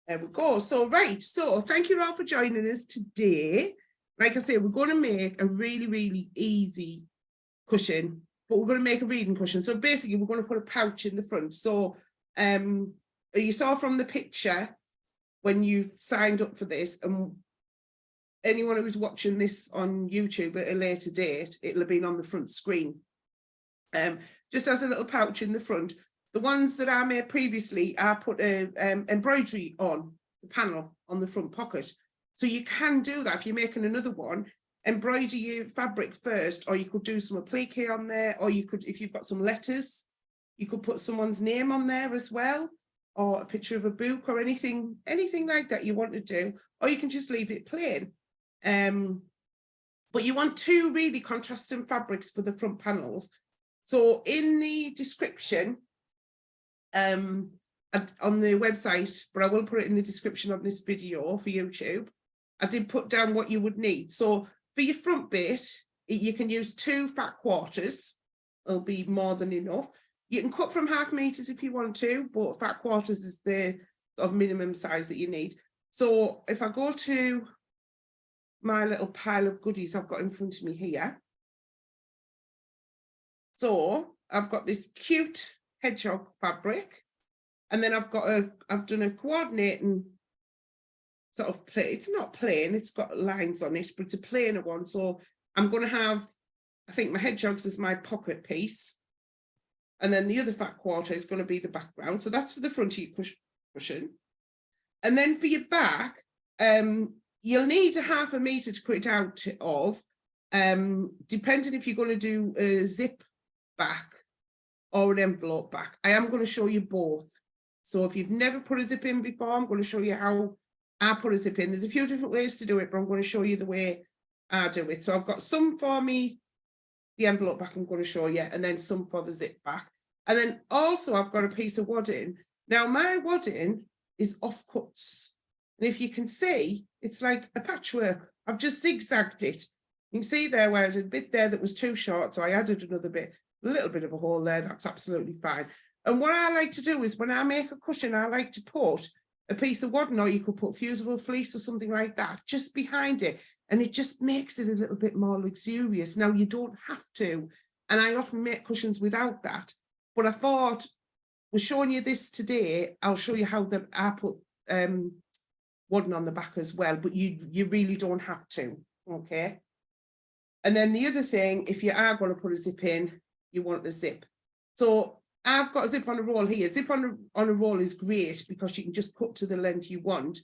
There we go. So, right. So, thank you all for joining us today. Like I say, we're going to make a really, really easy cushion, but we're going to make a reading cushion. So, basically, we're going to put a pouch in the front. So, you saw from the picture when you signed up for this, and anyone who's watching this on YouTube at a later date, it'll have been on the front screen. Just as a little pouch in the front. The ones that I made previously, I put a embroidery on the panel on the front pocket. So you can do that if you're making another one, embroider your fabric first, or you could do some applique on there, or you could, if you've got some letters, you could put someone's name on there as well, or a picture of a book or anything like that you want to do, or you can just leave it plain. But you want two really contrasting fabrics for the front panels. So in the description, on the website, but I will put it in the description of this video for YouTube, I did put down what you would need. So for your front bit, you can use 2 fat quarters. It'll be more than enough. You can cut from 0.5 meters if you want to, but fat quarters is the sort of minimum size that you need. So if I go to my little pile of goodies I've got in front of me here. So I've got this cute hedgehog fabric, and then I've done a coordinating sort of plain. It's not plain, it's got lines on it, but it's a plainer one. So I'm going to have, I think my hedgehogs as my pocket piece, and then the other fat quarter is going to be the background. So that's for the front of your cushion. And then for your back, you'll need 0.5 meter to cut it out of, depending if you're going to do a zip back or an envelope back. I am going to show you both. So if you've never put a zip in before, I'm going to show you how I put a zip in. There's a few different ways to do it, but I'm going to show you the way I do it. So I've got some for me, the envelope back I'm going to show you, and then some for the zip back. And then also I've got a piece of wadding. Now my wadding is offcuts. And if you can see, it's like a patchwork. I've just zigzagged it. You can see there where I did a bit there that was too short, so I added another bit. A little bit of a hole there, that's absolutely fine. And what I like to do is when I make a cushion, I like to put a piece of wadding, or you could put fusible fleece or something like that just behind it, and it just makes it a little bit more luxurious. Now you don't have to, and I often make cushions without that, but I thought we're showing you this today. I'll show you how I put wadding on the back as well, but you really don't have to. Okay. And then the other thing, if you are going to put a zip in, you want a zip. So I've got a zip on a roll here. Zip on a roll is great because you can just cut to the length you want.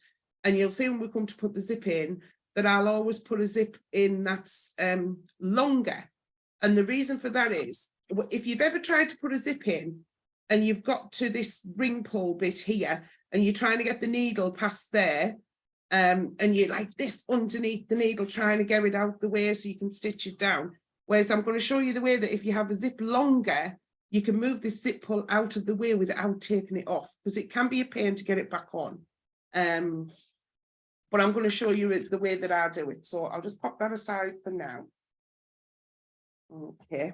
And you'll see when we come to put the zip in that I'll always put a zip in that's longer. And the reason for that is, if you've ever tried to put a zip in and you've got to this ring pull bit here and you're trying to get the needle past there, and you're like this underneath the needle trying to get it out the way so you can stitch it down. Whereas I'm going to show you the way that if you have a zip longer, you can move this zip pull out of the way without taking it off, because it can be a pain to get it back on. But I'm going to show you the way that I do it. So I'll just pop that aside for now. Okay.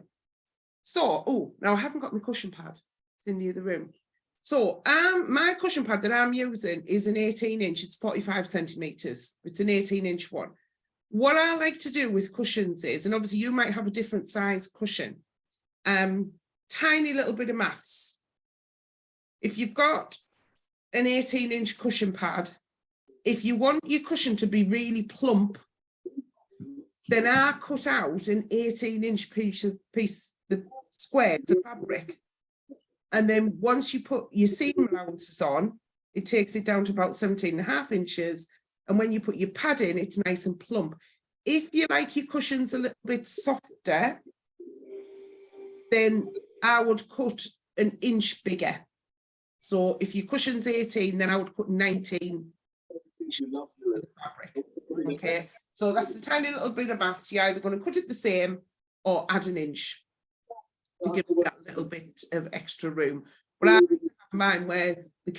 So, oh, now I haven't got my cushion pad. It's in the other room. So my cushion pad that I'm using is an 18-inch. It's 45 centimeters. It's an 18-inch one. What I like to do with cushions is, and obviously you might have a different size cushion, tiny little bit of maths. If you've got an 18-inch cushion pad, if you want your cushion to be really plump, then I cut out an 18-inch piece, the squares of fabric. And then once you put your seam allowances on, it takes it down to about 17.5 inches. And when you put your pad in, it's nice and plump. If you like your cushions a little bit softer, then I would cut an inch bigger. So if your cushion's 18, then I would cut 19 inches of the fabric. Okay, so that's a tiny little bit of maths. You're either going to cut it the same or add an inch to give it that little bit of extra room. But I have mine where the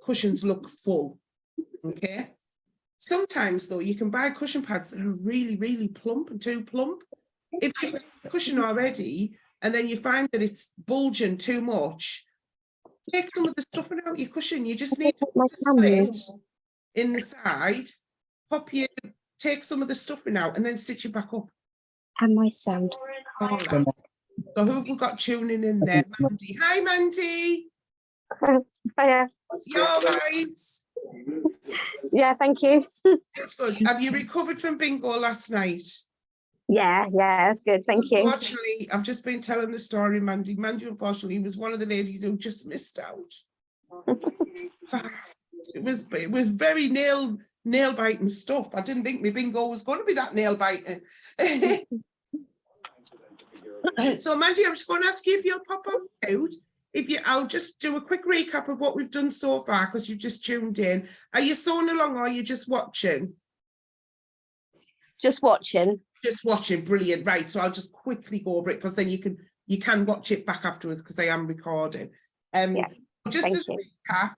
cushions look full. Okay. Sometimes though, you can buy cushion pads that are really, really plump and too plump. If you have a cushion already and then you find that it's bulging too much, take some of the stuffing out your cushion. You just I need to put my put a slit camera. in the side, take some of the stuffing out and then stitch it back up. And my sound. All right. So who have we got tuning in there? Mandy. Hi, Mandy. Yeah. You all right? Yeah, thank you. It's good. Have you recovered from bingo last night? Yeah, that's good. Thank you. Unfortunately, I've just been telling the story, Mandy. Mandy, unfortunately, was one of the ladies who just missed out. It was very nail biting stuff. I didn't think my bingo was going to be that nail biting. So, Mandy, I'm just going to ask you if you'll pop on out. I'll just do a quick recap of what we've done so far because you've just tuned in. Are you sewing along or are you just watching? Just watching. Just watching, brilliant. Right, so I'll just quickly go over it because then you can watch it back afterwards because I am recording. Yeah, just as a recap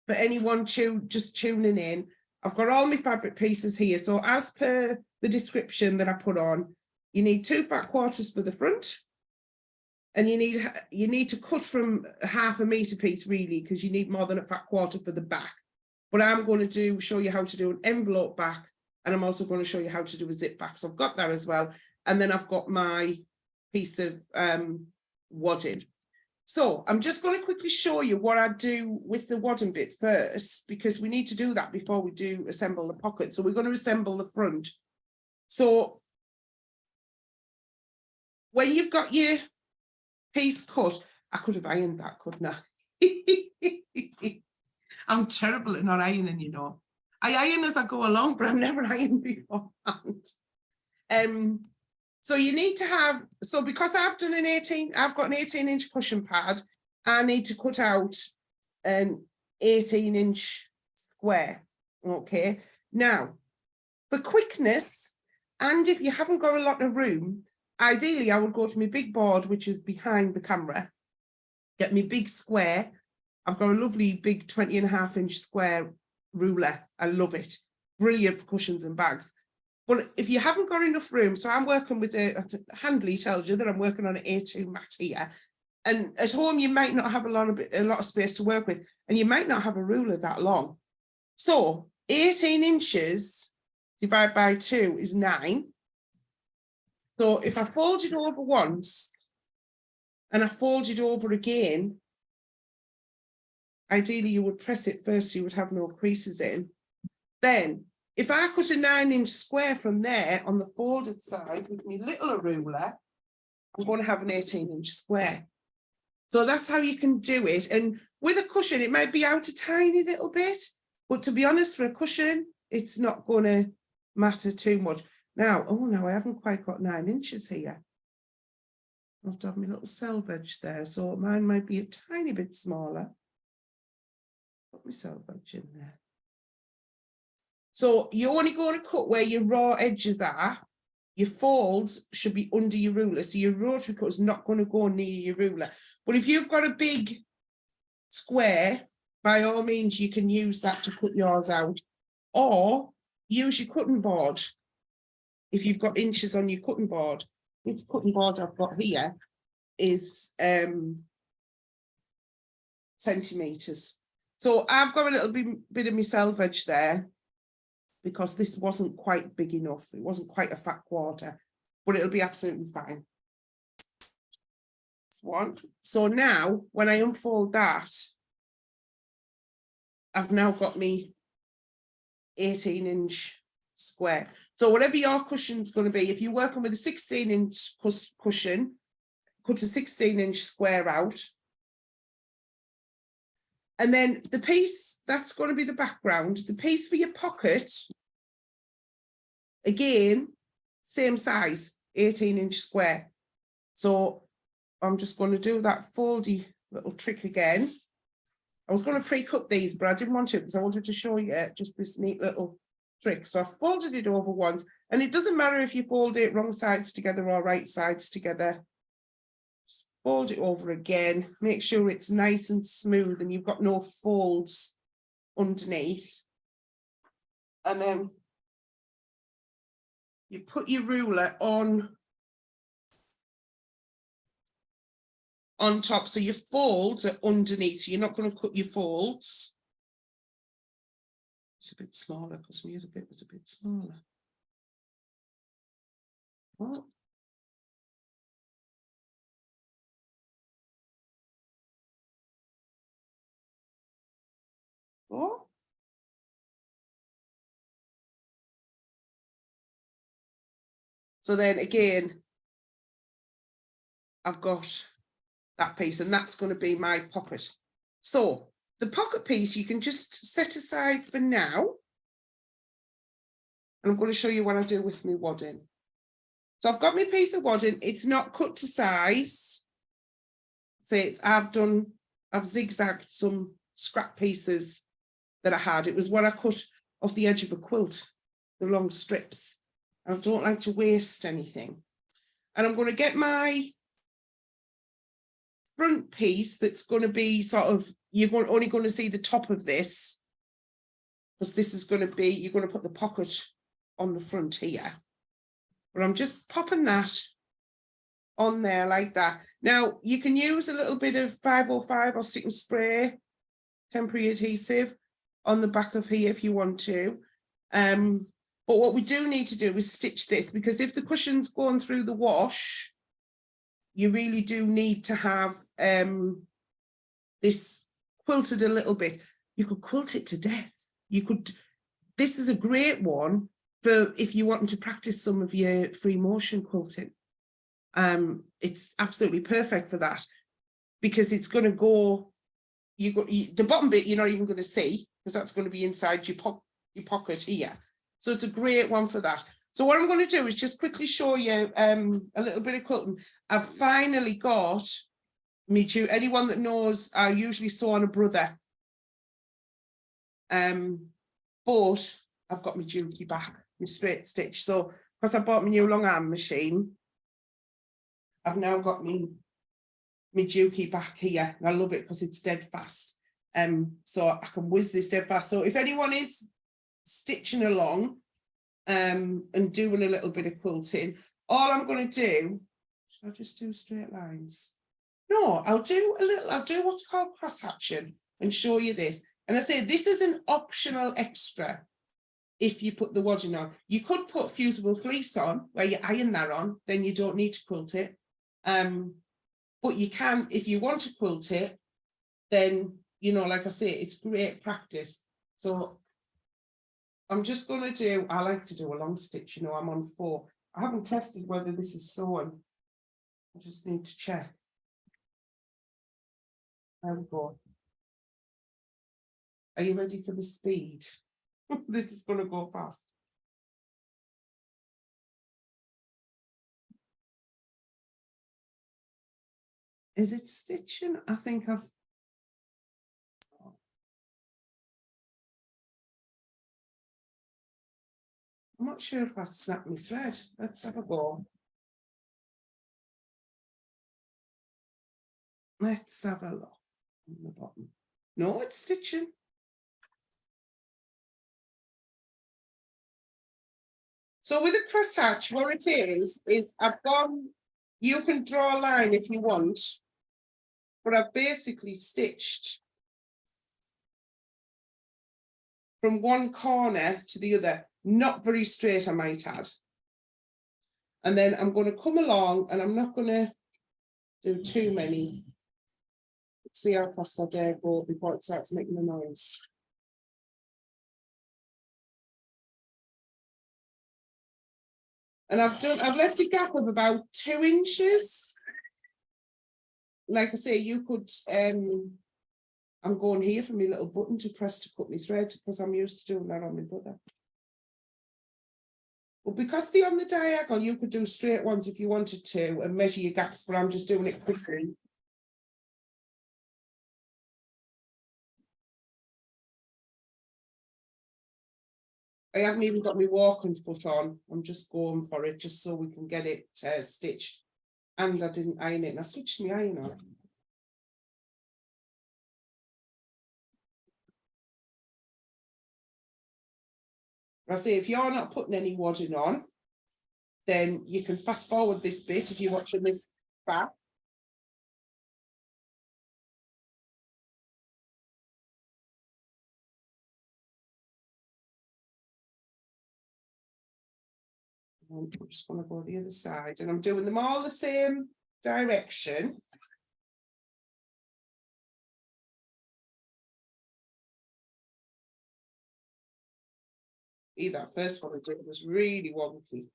for anyone just tuning in, I've got all my fabric pieces here. So as per the description that I put on, you need 2 fat quarters for the front, and you need to cut from 1/2 meter piece really because you need more than a fat quarter for the back. But I'm going to show you how to do an envelope back, and I'm also going to show you how to do a zip back. So I've got that as well. And then I've got my piece of wadding. So I'm just going to quickly show you what I do with the wadding bit first, because we need to do that before we do assemble the pocket. So we're going to assemble the front. So when you've got your piece cut, I could have ironed that, couldn't I? I'm terrible at not ironing, you know. I iron as I go along, but I've never ironed beforehand. So you need to have, so because I've got an 18-inch cushion pad, I need to cut out an 18-inch square. Okay. Now, for quickness, and if you haven't got a lot of room, ideally I would go to my big board, which is behind the camera, get me big square. I've got a lovely big 20.5-inch square ruler. I love it. Brilliant for cushions and bags. But if you haven't got enough room, so I'm working with handily tells you that I'm working on an A2 mat here. And at home, you might not have a lot of space to work with, and you might not have a ruler that long. So 18 inches divided by 2 is 9. So if I fold it over once and I fold it over again, ideally you would press it first so you would have no creases in. Then if I cut a 9-inch square from there on the folded side with my little ruler, I'm going to have an 18-inch square. So that's how you can do it. And with a cushion, it might be out a tiny little bit, but to be honest, for a cushion, it's not going to matter too much. Now, I haven't quite got 9 inches here. I have to have my little selvage there, so mine might be a tiny bit smaller. Put my selvage in there. So you're only going to cut where your raw edges are. Your folds should be under your ruler. So your rotary cut is not going to go near your ruler. But if you've got a big square, by all means, you can use that to cut yours out. Or use your cutting board. If you've got inches on your cutting board. This cutting board I've got here is centimetres. So I've got a little bit of my selvage there, because this wasn't quite big enough. It wasn't quite a fat quarter, but it'll be absolutely fine. That's one. So now, when I unfold that, I've now got me 18-inch square. So whatever your cushion's going to be, if you're working with a 16-inch cushion, cut a 16-inch square out. And then the piece, that's going to be the background. The piece for your pocket, again, same size, 18-inch square. So I'm just going to do that foldy little trick again. I was going to pre-cut these, but I didn't want to because I wanted to show you just this neat little trick. So I folded it over once, and it doesn't matter if you fold it wrong sides together or right sides together. Just fold it over again, make sure it's nice and smooth and you've got no folds underneath. And then you put your ruler on on top. So your folds are underneath. So you're not going to cut your folds. It's a bit smaller because my other bit was a bit smaller. Oh. Oh. So then again, I've got that piece, and that's going to be my pocket. So the pocket piece you can just set aside for now. And I'm going to show you what I do with my wadding. So I've got my piece of wadding. It's not cut to size. So I've zigzagged some scrap pieces that I had. It was what I cut off the edge of a quilt, the long strips. I don't like to waste anything. And I'm going to get my front piece that's going to be sort of, only going to see the top of this, because this is going to be, you're going to put the pocket on the front here. But I'm just popping that on there like that. Now you can use a little bit of 505 or stick and spray temporary adhesive on the back of here if you want to. But what we do need to do is stitch this, because if the cushion's going through the wash, you really do need to have this quilted a little bit. You could quilt it to death. You could, this is a great one for if you want to practice some of your free motion quilting. It's absolutely perfect for that, because it's going to go, the bottom bit you're not even going to see, because that's going to be inside your pocket here. So it's a great one for that. So what I'm going to do is just quickly show you a little bit of quilting. I've finally got me anyone that knows, I usually sew on a brother. But I've got my Juki back, my straight stitch. So because I bought my new long arm machine, I've now got my Juki back here. And I love it because it's dead fast. So I can whiz this dead fast. So if anyone is stitching along and doing a little bit of quilting, all I'm going to do, should I just do straight lines? No, I'll do what's called cross hatching and show you this. And I say this is an optional extra if you put the wadding on. You could put fusible fleece on where you iron that on, then you don't need to quilt it. But you can, if you want to quilt it, then, you know, like I say, it's great practice. So I'm just going to do, I like to do a long stitch, you know, I'm on 4. I haven't tested whether this is sewn. I just need to check. There we go. Are you ready for the speed? This is going to go fast. Is it stitching? I think I've... I'm not sure if I snapped my thread. Let's have a go. Let's have a look on the bottom. No, it's stitching. So with a cross hatch, what it is I've gone, you can draw a line if you want, but I've basically stitched from one corner to the other, not very straight, I might add. And then I'm going to come along, and I'm not going to do too many. Let's see how fast I dare go before it starts making a noise. And I've left a gap of about 2 inches. Like I say, you could, I'm going here for my little button to press to cut my thread, because I'm used to doing that on my brother. But because they're on the diagonal, you could do straight ones if you wanted to and measure your gaps, but I'm just doing it quickly. I haven't even got my walking foot on. I'm just going for it, just so we can get it stitched. And I didn't iron it, and I switched my iron off. I say, if you're not putting any wadding on, then you can fast forward this bit if you're watching this back. I'm just going to go the other side, and I'm doing them all the same direction. That first one I did was really wonky.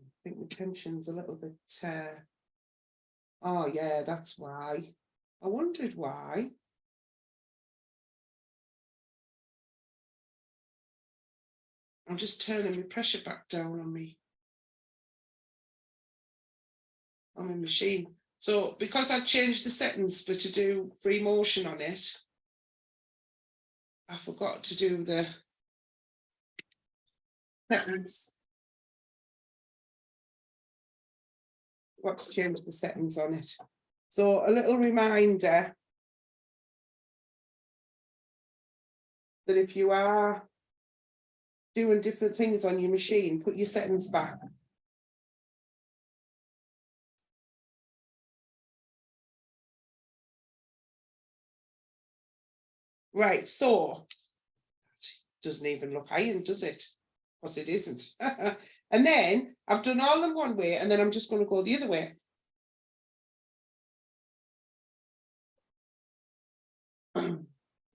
I think the tension's a little bit, oh yeah, that's why. I wondered why. I'm just turning my pressure back down on my machine. So because I changed the settings for to do free motion on it, I forgot to do the settings. Got to change the settings on it. So a little reminder that if you are doing different things on your machine, put your settings back. Right, so doesn't even look iron, does it? Because it isn't. And then I've done all them one way, and then I'm just going to go the other way.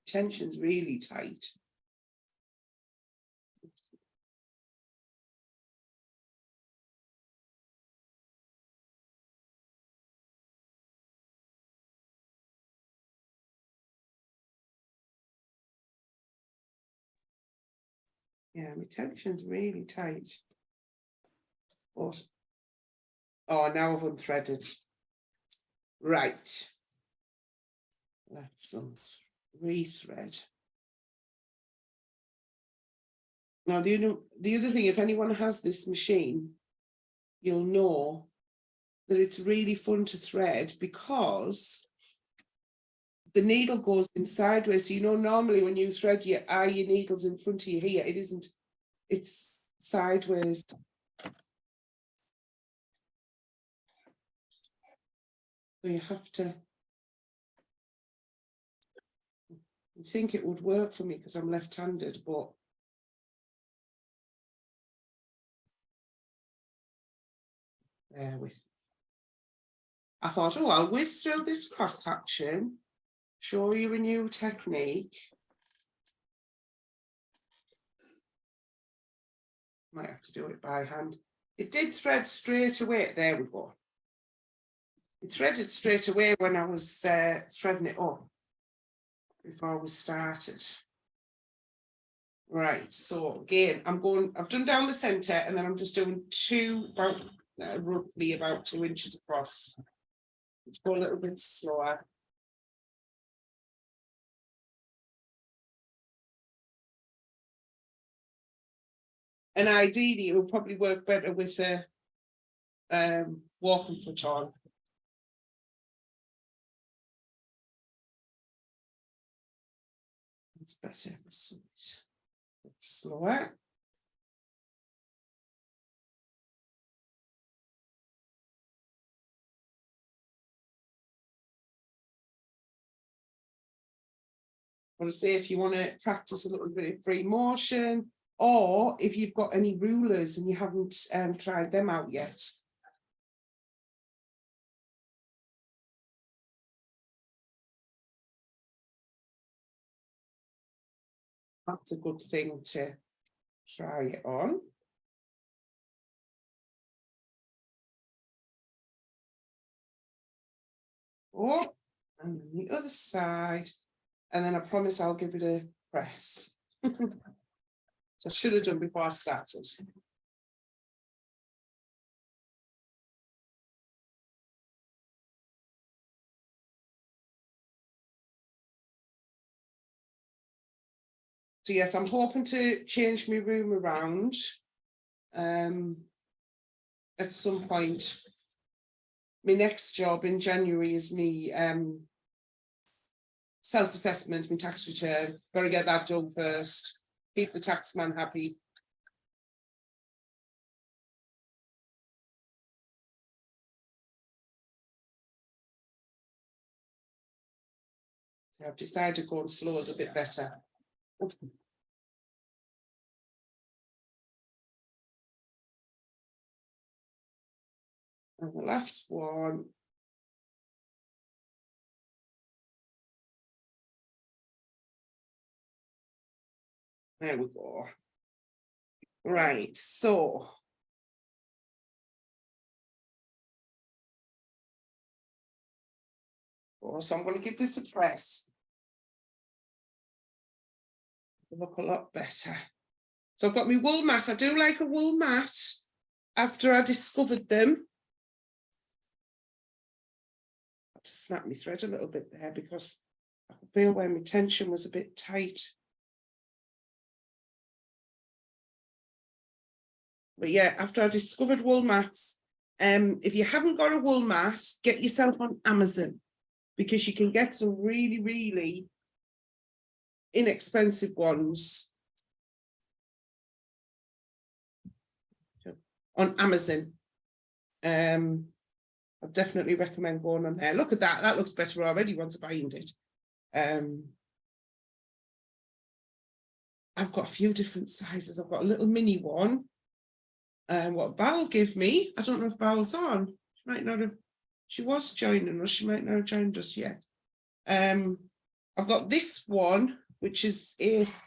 Tension's really tight. Yeah, my tension's really tight. But, oh, now I've unthreaded. Right. Let's rethread. Now, the other thing, if anyone has this machine, you'll know that it's really fun to thread because the needle goes in sideways. So, you know, normally when you thread your needle's in front of you here, it isn't, it's sideways. So you have to, I think it would work for me because I'm left-handed, but bear with. I thought, oh, I'll whiz through this cross hatching, show you a new technique. Might have to do it by hand. It did thread straight away. There we go. It threaded straight away when I was threading it up before we started. Right, so again, I've done down the centre, and then I'm just doing roughly about 2 inches across. Let's go a little bit slower. And ideally, it will probably work better with a walking foot on. It's better for some. It's slower. I want to say, if you want to practice a little bit of free motion, or if you've got any rulers and you haven't tried them out yet. That's a good thing to try it on. Oh, and then the other side, and then I promise I'll give it a press. I should have done before I started. So yes, I'm hoping to change my room around at some point. My next job in January is me self-assessment, my tax return. Got to get that done first. Keep the taxman happy. So I've decided going slow is a bit better. And the last one. There we go. Right, so. So I'm going to give this a press. Look a lot better. So I've got my wool mat. I do like a wool mat after I discovered them. I have to snap my thread a little bit there because I could feel where my tension was a bit tight. But yeah, after I discovered wool mats, if you haven't got a wool mat, get yourself on Amazon because you can get some really, really inexpensive ones on Amazon. I definitely recommend going on there. Look at that. That looks better already once I bind it. I've got a few different sizes. I've got a little mini one. What Val gave me, I don't know if Val's on. She might not have, she was joining us. She might not have joined us yet. I've got this one, which is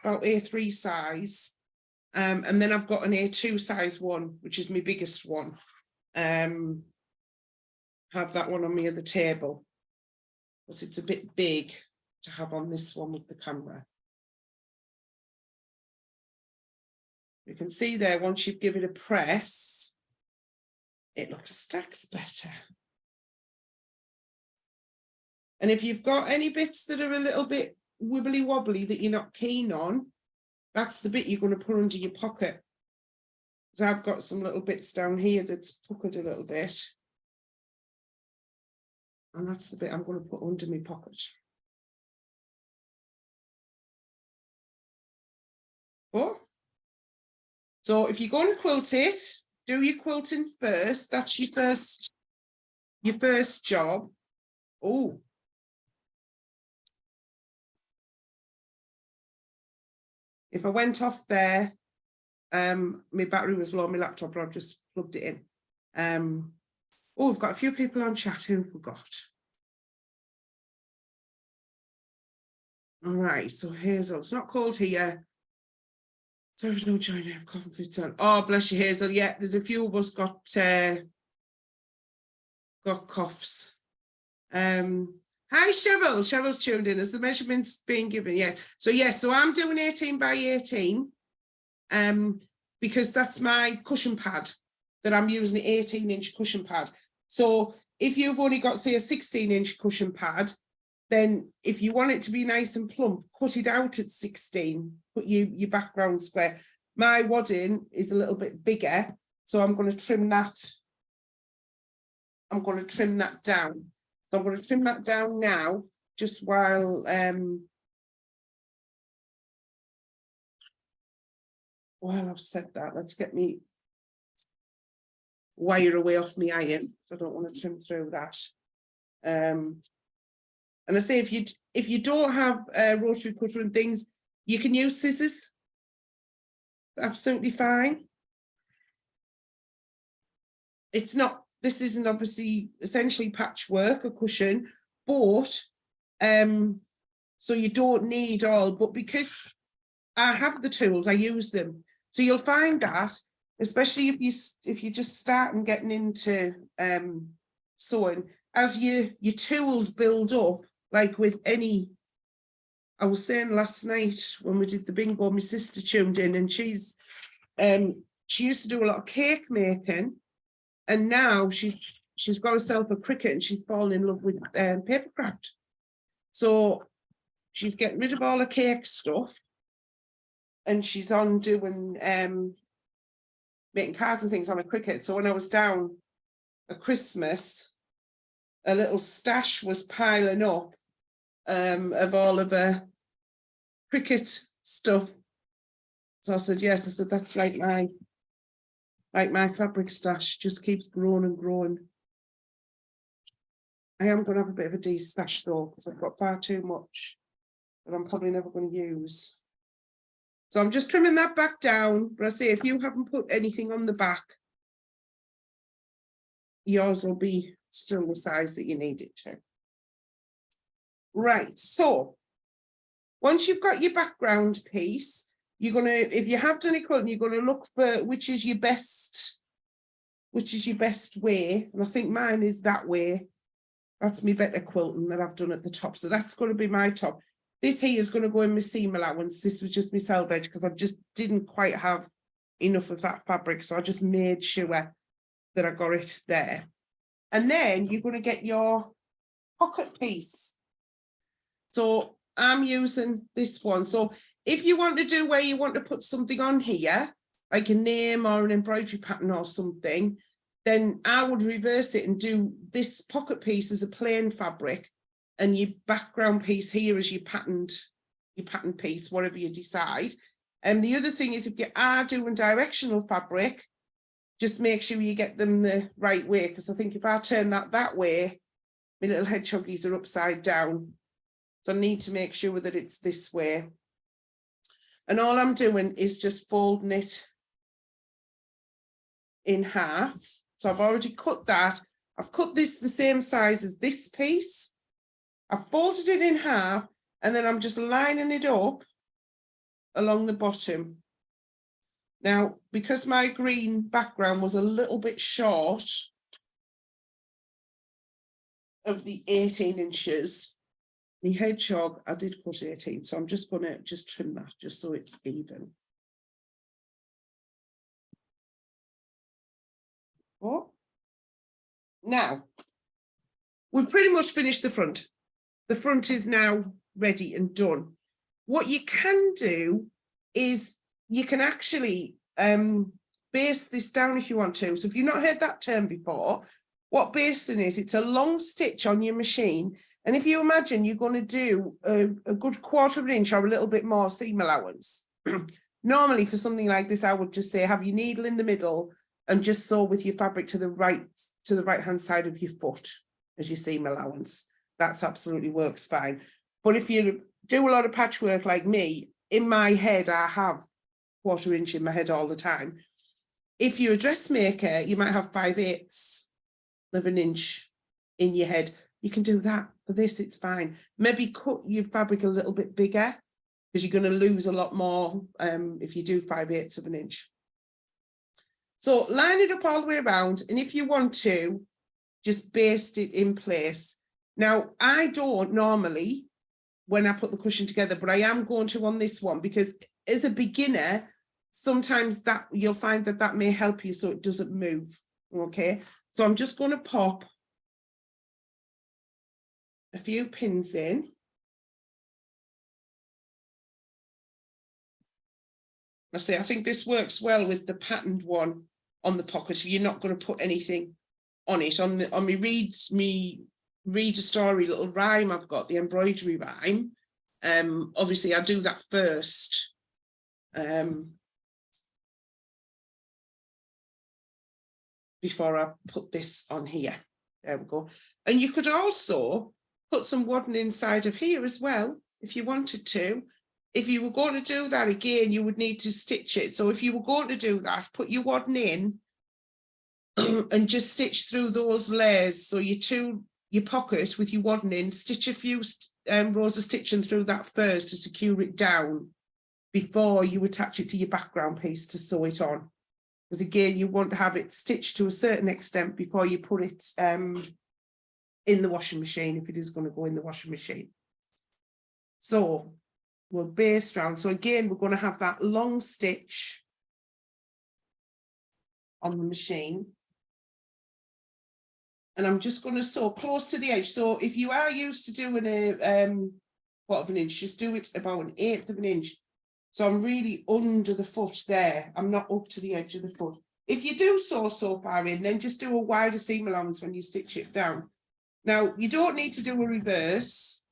about A3 size. And then I've got an A2 size one, which is my biggest one. Have that one on me at the table because it's a bit big to have on this one with the camera. You can see there, once you give it a press, it looks stacks better. And if you've got any bits that are a little bit wibbly wobbly that you're not keen on, that's the bit you're going to put under your pocket. So I've got some little bits down here that's puckered a little bit. And that's the bit I'm going to put under my pocket. Oh. So if you're going to quilt it, do your quilting first. That's your first job. Oh. If I went off there, my battery was low on my laptop, but I've just plugged it in. Oh, we've got a few people on chat who forgot. All right, so Hazel, it's not cold here. So there's no joining up conference on. Oh, bless you, Hazel. Yeah, there's a few of us got coughs. Hi, Cheryl. Cheryl's tuned in. Is the measurements being given? Yes. So yes, so I'm doing 18 by 18. Because that's my cushion pad that I'm using, an 18-inch cushion pad. So if you've only got, say, a 16-inch cushion pad, then if you want it to be nice and plump, cut it out at 16, put your background square. My wadding is a little bit bigger, so I'm going to trim that. I'm going to trim that down. So I'm going to trim that down now, just while I've said that. Let's get me wire away off my iron, so I don't want to trim through that. And I say, if you don't have a rotary cutter and things, you can use scissors. Absolutely fine. It's not, this isn't obviously essentially patchwork, a cushion, but so you don't need all, but because I have the tools, I use them. So you'll find that, especially if you just start and getting into sewing, as your tools build up, like with any, I was saying last night when we did the bingo, my sister tuned in, and she used to do a lot of cake making, and now she's got herself a Cricut and she's fallen in love with papercraft. So she's getting rid of all the cake stuff, and she's on doing making cards and things on a Cricut. So when I was down at Christmas, a little stash was piling up of all of her Cricut stuff. So I said, yes, I said, that's like my fabric stash, just keeps growing and growing. I am going to have a bit of a de-stash though, because I've got far too much that I'm probably never going to use. So I'm just trimming that back down. But I say, if you haven't put anything on the back, yours will be still the size that you need it to. Right, so once you've got your background piece, you're going to, if you have done it quilting, you're going to look for which is your best way. And I think mine is that way. That's me better quilting that I've done at the top. So that's going to be my top. This here is going to go in my seam allowance. This was just my selvage because I just didn't quite have enough of that fabric. So I just made sure that I got it there. And then you're going to get your pocket piece. So I'm using this one. So if you want to do where you want to put something on here, like a name or an embroidery pattern or something, then I would reverse it and do this pocket piece as a plain fabric and your background piece here is your patterned piece, whatever you decide. And the other thing is if you are doing directional fabric, just make sure you get them the right way, because I think if I turn that way, my little hedgehogies are upside down. So I need to make sure that it's this way. And all I'm doing is just folding it in half. So I've already cut that. I've cut this the same size as this piece. I've folded it in half and then I'm just lining it up along the bottom. Now, because my green background was a little bit short of the 18 inches, the hedgehog, I did cut 18, so I'm just going to trim that just so it's even. Oh. Now, we've pretty much finished the front. The front is now ready and done. What you can do is you can actually base this down if you want to. So if you've not heard that term before, what basting is, it's a long stitch on your machine. And if you imagine you're going to do a good 1/4 of an inch or a little bit more seam allowance. Normally for something like this, I would just say have your needle in the middle and just sew with your fabric to the right hand side of your foot as your seam allowance. That's absolutely works fine. But if you do a lot of patchwork like me, in my head, I have 1/4 inch in my head all the time. If you're a dressmaker, you might have 5/8 of an inch in your head. You can do that. For this, it's fine. Maybe cut your fabric a little bit bigger because you're going to lose a lot more if you do 5/8 of an inch. So line it up all the way around. And if you want to, just baste it in place. Now, I don't normally when I put the cushion together, but I am going to on this one because as a beginner, sometimes that you'll find that may help you so it doesn't move. Okay, so I'm just going to pop a few pins in. I think this works well with the patterned one on the pocket. You're not going to put anything on it. On me read a story little rhyme I've got, the embroidery rhyme. Obviously I do that first. Before I put this on here. There we go. And you could also put some wadding inside of here as well, if you wanted to. If you were going to do that again, you would need to stitch it. So if you were going to do that, put your wadding in and just stitch through those layers. So your pocket with your wadding in, stitch a few rows of stitching through that first to secure it down before you attach it to your background piece to sew it on. Because again, you want to have it stitched to a certain extent before you put it in the washing machine, if it is going to go in the washing machine. So we'll baste round. So again, we're going to have that long stitch on the machine. And I'm just going to sew close to the edge. So if you are used to doing a 1/4 of an inch, just do it about 1/8 of an inch. So I'm really under the foot there. I'm not up to the edge of the foot. If you do sew so far in, then just do a wider seam allowance when you stitch it down. Now, you don't need to do a reverse.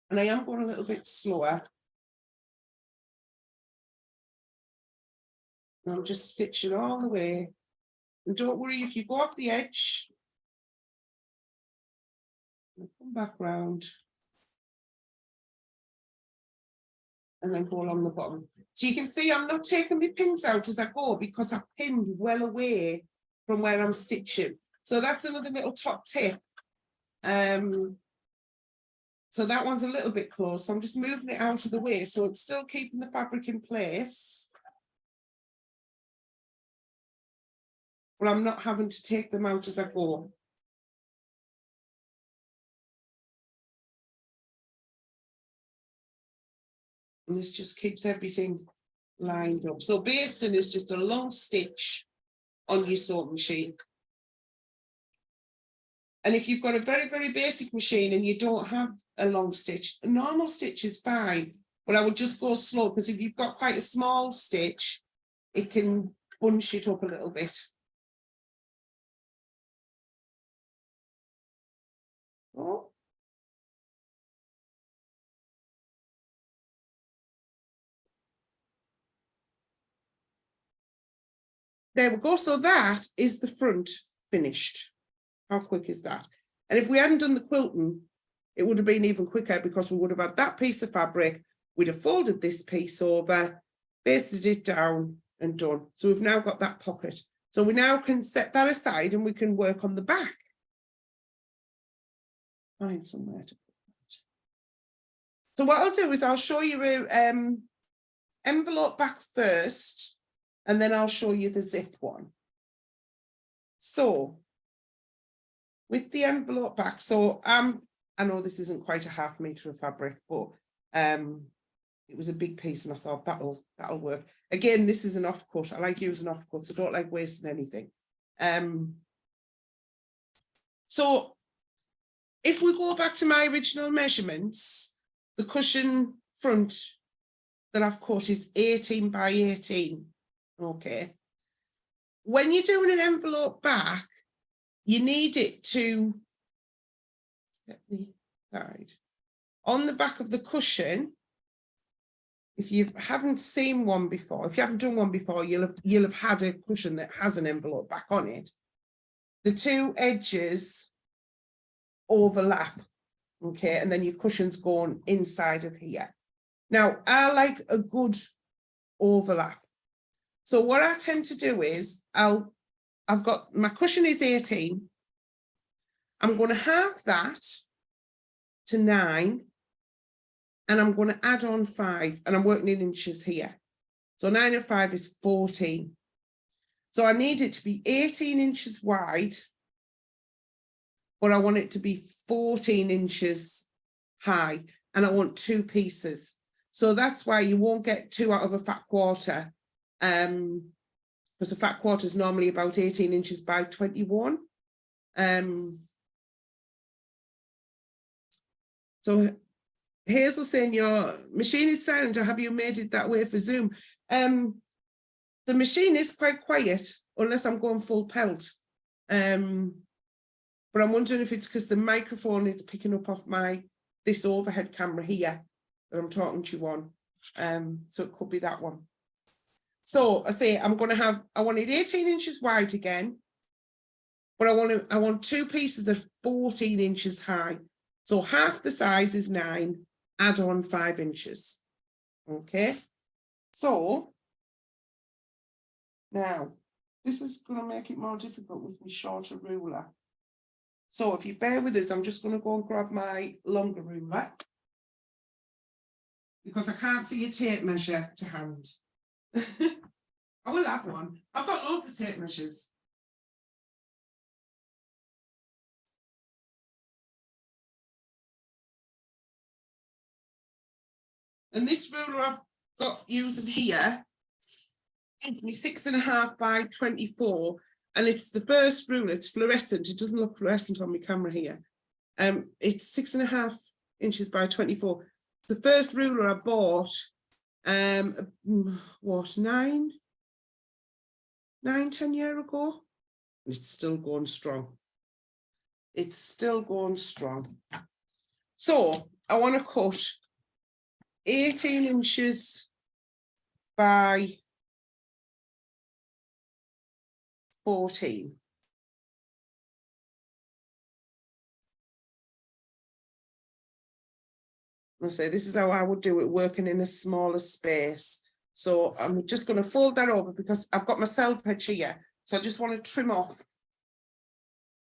And I am going a little bit slower. And I'm just stitching all the way. And don't worry if you go off the edge. come back round. And then go along the bottom. So you can see I'm not taking my pins out as I go because I've pinned well away from where I'm stitching. So that's another little top tip. So that one's a little bit close. So I'm just moving it out of the way. So it's still keeping the fabric in place. But I'm not having to take them out as I go. And this just keeps everything lined up. So basting is just a long stitch on your sewing machine. And if you've got a very, very basic machine and you don't have a long stitch, a normal stitch is fine, but I would just go slow because if you've got quite a small stitch, it can bunch it up a little bit. Oh. There we go. So that is the front finished. How quick is that? And if we hadn't done the quilting, it would have been even quicker because we would have had that piece of fabric. We'd have folded this piece over, basted it down and done. So we've now got that pocket. So we now can set that aside and we can work on the back. Find somewhere to put that. So what I'll do is I'll show you an envelope back first, and then I'll show you the zip one. So with the envelope back, so I know this isn't quite a ½ meter of fabric, but it was a big piece and I thought that'll work. Again, this is an offcut. I like using offcuts. I don't like wasting anything. So if we go back to my original measurements, the cushion front that I've cut is 18 by 18. Okay. When you're doing an envelope back, you need it to get the side on the back of the cushion. If you haven't seen one before, if you haven't done one before, you'll have had a cushion that has an envelope back on it. The two edges overlap, okay, and then your cushion's going inside of here. Now, I like a good overlap. So what I tend to do is I've got my cushion is 18. I'm going to halve that to 9. And I'm going to add on 5, and I'm working in inches here. So 9 and 5 is 14. So I need it to be 18 inches wide, but I want it to be 14 inches high, and I want 2 pieces. So that's why you won't get 2 out of a fat quarter, because a fat quarter is normally about 18 inches by 21. So Hazel saying your machine is silent, or have you made it that way for Zoom? The machine is quite quiet unless I'm going full pelt. But I'm wondering if it's because the microphone is picking up off this overhead camera here that I'm talking to you on. So it could be that one. So I say I want it 18 inches wide again, but I want 2 pieces of 14 inches high. So half the size is 9. Add on 5 inches. Okay, so now this is going to make it more difficult with my shorter ruler. So if you bear with us, I'm just going to go and grab my longer ruler because I can't see a tape measure to hand. I will have one. I've got loads of tape measures. And this ruler I've got using here, it's me 6.5 by 24, and it's the first ruler. It's fluorescent. It doesn't look fluorescent on my camera here. It's 6.5 inches by 24. It's the first ruler I bought. What, 10 years ago? It's still going strong. It's still going strong. So I want to cut 18 inches by 14. I say this is how I would do it, working in a smaller space. So I'm just going to fold that over because I've got my self edge here. So I just want to trim off.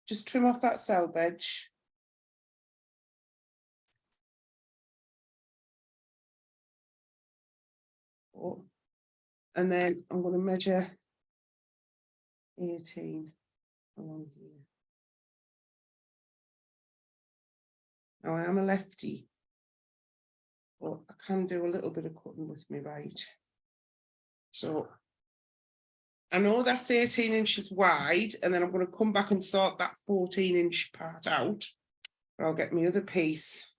Just trim off that self edge. Oh. And then I'm going to measure 18 along here. Now I am a lefty, but I can do a little bit of cutting with my right. So I know that's 18 inches wide, and then I'm going to come back and sort that 14-inch part out. I'll get my other piece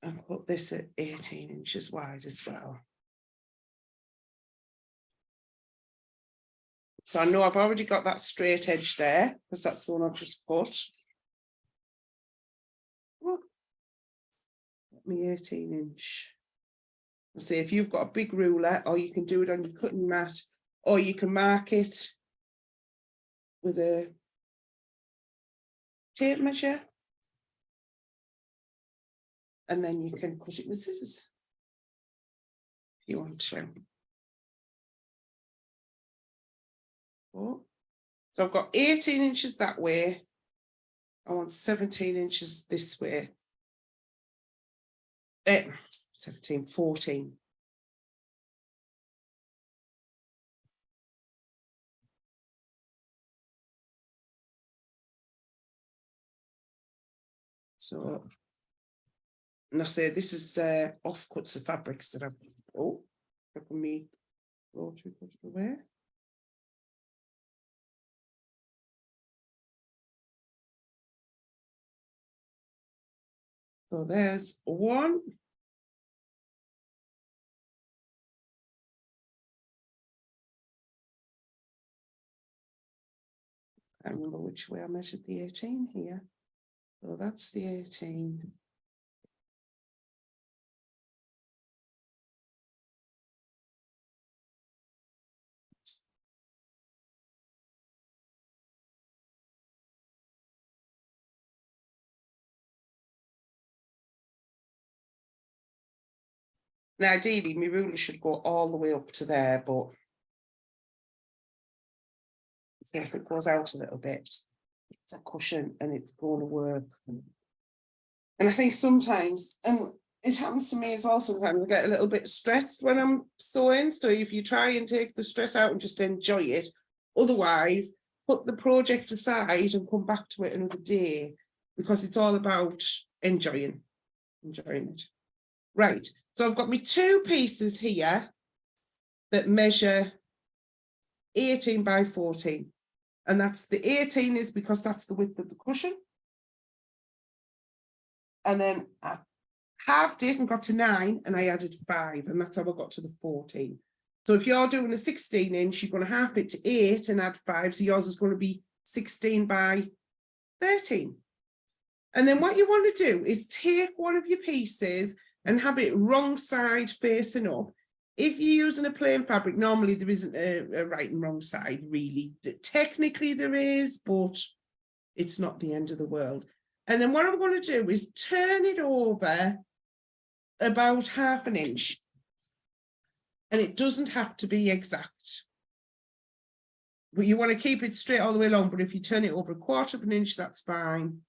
and put this at 18 inches wide as well. So I know I've already got that straight edge there because that's the one I've just cut. My 18-inch. See, if you've got a big ruler, or you can do it on your cutting mat, or you can mark it with a tape measure, and then you can cut it with scissors if you want to. Oh. So I've got 18 inches that way. I want 17 inches this way. 17, 14. So, and I say this is offcuts of fabrics that I've, look at me, rotary cutter away. So there's one. I can't remember which way I measured the 18 here. So that's the 18. Now, ideally, my ruler should go all the way up to there, but if it goes out a little bit, it's a cushion and it's going to work. And I think sometimes, and it happens to me as well, sometimes I get a little bit stressed when I'm sewing. So if you try and take the stress out and just enjoy it, otherwise, put the project aside and come back to it another day, because it's all about enjoying it. Right, so I've got my two pieces here that measure 18 by 14. And that's the 18 is because that's the width of the cushion. And then I halved it and got to 9, and I added 5, and that's how I got to the 14. So if you're doing a 16-inch, you're going to half it to 8 and add 5. So yours is going to be 16 by 13. And then what you want to do is take one of your pieces and have it wrong side facing up. If you're using a plain fabric, normally there isn't a right and wrong side, really. Technically there is, but it's not the end of the world. And then what I'm going to do is turn it over about ½ an inch. And it doesn't have to be exact. But you want to keep it straight all the way along. But if you turn it over ½ an inch, that's fine.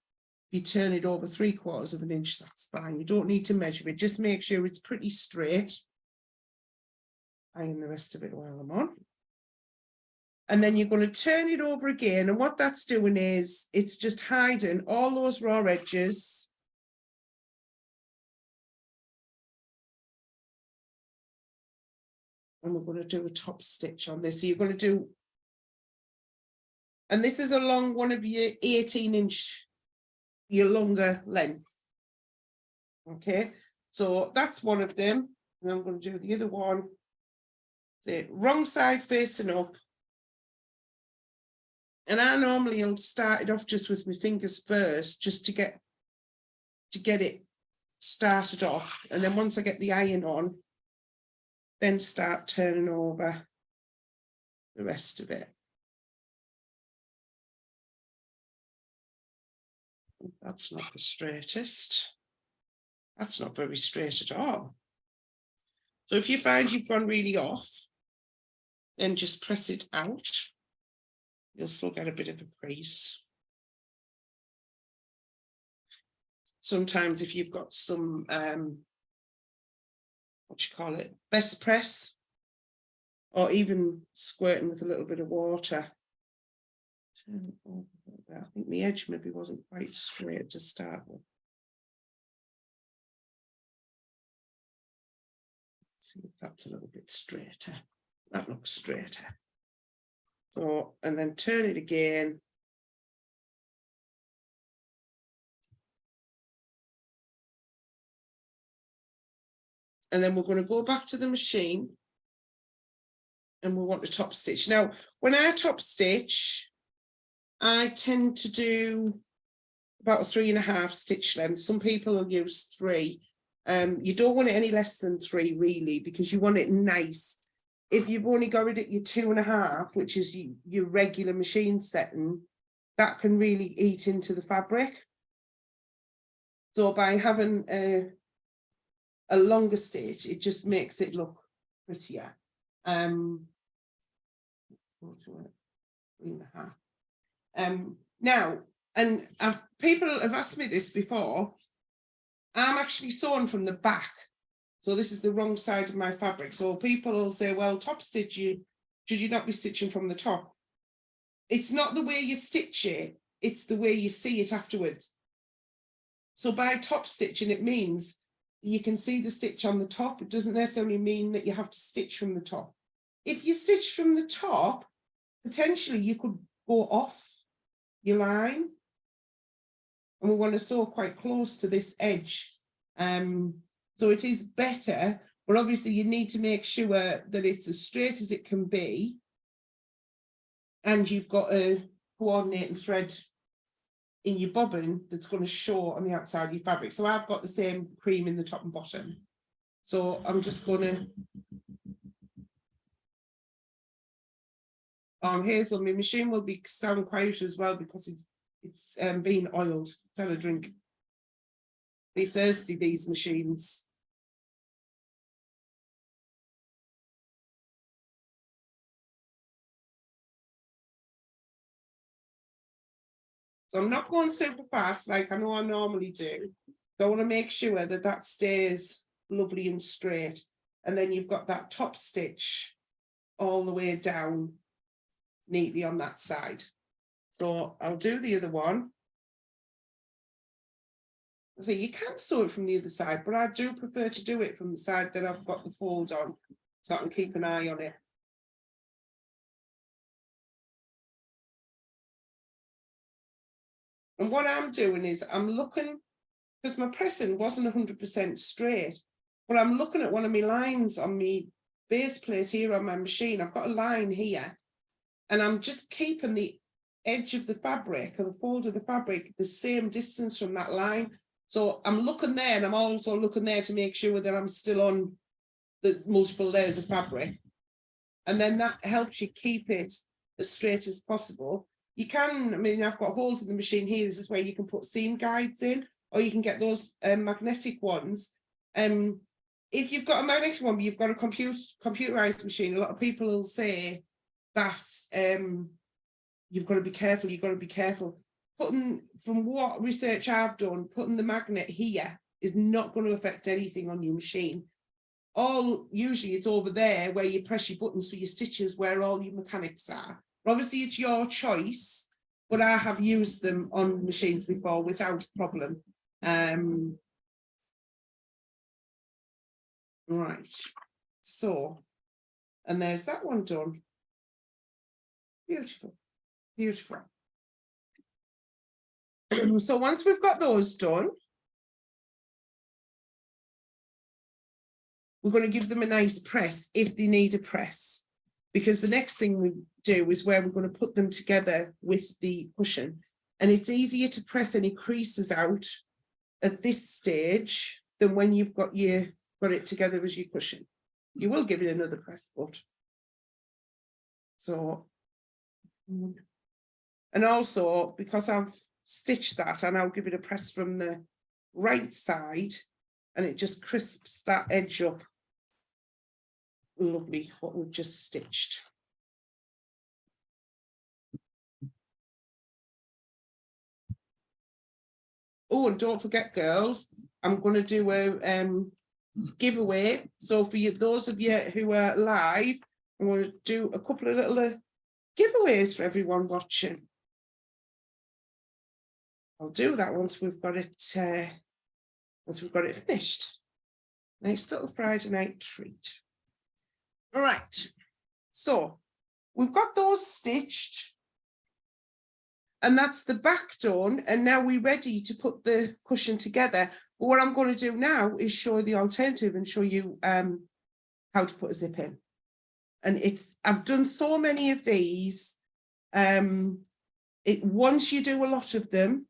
If you turn it over ¾ of an inch, that's fine. You don't need to measure it. Just make sure it's pretty straight. Iron the rest of it while I'm on. And then you're going to turn it over again. And what that's doing is it's just hiding all those raw edges. And we're going to do a top stitch on this. So you're going to do, and this is along one of your 18-inch, your longer length. Okay, so that's one of them. And I'm going to do the other one. The wrong side facing up. And I normally will start it off just with my fingers first, just to get it started off. And then once I get the iron on, then start turning over the rest of it. That's not the straightest. That's not very straight at all. So if you find you've gone really off, then just press it out. You'll still get a bit of a crease. Sometimes if you've got some, best press, or even squirting with a little bit of water. I think the edge maybe wasn't quite straight to start with. See if that's a little bit straighter. That looks straighter. So, and then turn it again. And then we're going to go back to the machine and we want to top stitch. Now, when I top stitch, I tend to do about 3.5 stitch length. Some people will use 3. You don't want it any less than 3 really, because you want it nice. If you've only got it at your 2.5, which is your regular machine setting, that can really eat into the fabric. So by having a longer stitch, it just makes it look prettier. 3.5. Now, and people have asked me this before, I'm actually sewn from the back. So this is the wrong side of my fabric. So people will say, well, top stitch, should you not be stitching from the top? It's not the way you stitch it, it's the way you see it afterwards. So by top stitching, it means you can see the stitch on the top. It doesn't necessarily mean that you have to stitch from the top. If you stitch from the top, potentially you could go off your line. And we want to sew quite close to this edge. So it is better, but obviously you need to make sure that it's as straight as it can be. And you've got a coordinating thread in your bobbin that's going to show on the outside of your fabric. So I've got the same cream in the top and bottom. So I'm just going to Hazel, my machine will be sound quiet as well because it's being oiled. Tell a drink. Be thirsty, these machines. So I'm not going super fast like I know I normally do. So I want to make sure that that stays lovely and straight. And then you've got that top stitch all the way down neatly on that side. So I'll do the other one. So you can sew it from the other side, but I do prefer to do it from the side that I've got the fold on, so I can keep an eye on it. And what I'm doing is I'm looking, because my pressing wasn't 100% straight, but I'm looking at one of my lines on my base plate here on my machine. I've got a line here, and I'm just keeping the edge of the fabric or the fold of the fabric the same distance from that line. So I'm looking there, and I'm also looking there to make sure that I'm still on the multiple layers of fabric. And then that helps you keep it as straight as possible. You can, I mean, I've got holes in the machine here. This is where you can put seam guides in, or you can get those magnetic ones. If you've got a magnetic one, but you've got a computerized machine, a lot of people will say that you've got to be careful, you've got to be careful. From what research I've done, putting the magnet here is not going to affect anything on your machine. Usually it's over there where you press your buttons for your stitches, where all your mechanics are. Obviously it's your choice, but I have used them on machines before without problem. Right, so, and there's that one done. Beautiful, beautiful. So once we've got those done, we're going to give them a nice press if they need a press, because the next thing we do is where we're going to put them together with the cushion. And it's easier to press any creases out at this stage than when you've got it together as your cushion. You will give it another press, but so, and also because I've stitched that, and I'll give it a press from the right side, and it just crisps that edge up. Lovely, what we've just stitched. Oh, and don't forget, girls, I'm going to do a giveaway. So for you, those of you who are live, I'm going to do a couple of little giveaways for everyone watching. I'll do that once we've got it finished. Nice little Friday night treat. All right, so we've got those stitched, and that's the back done, and now we're ready to put the cushion together. But what I'm going to do now is show the alternative and show you how to put a zip in. And I've done so many of these. Once you do a lot of them,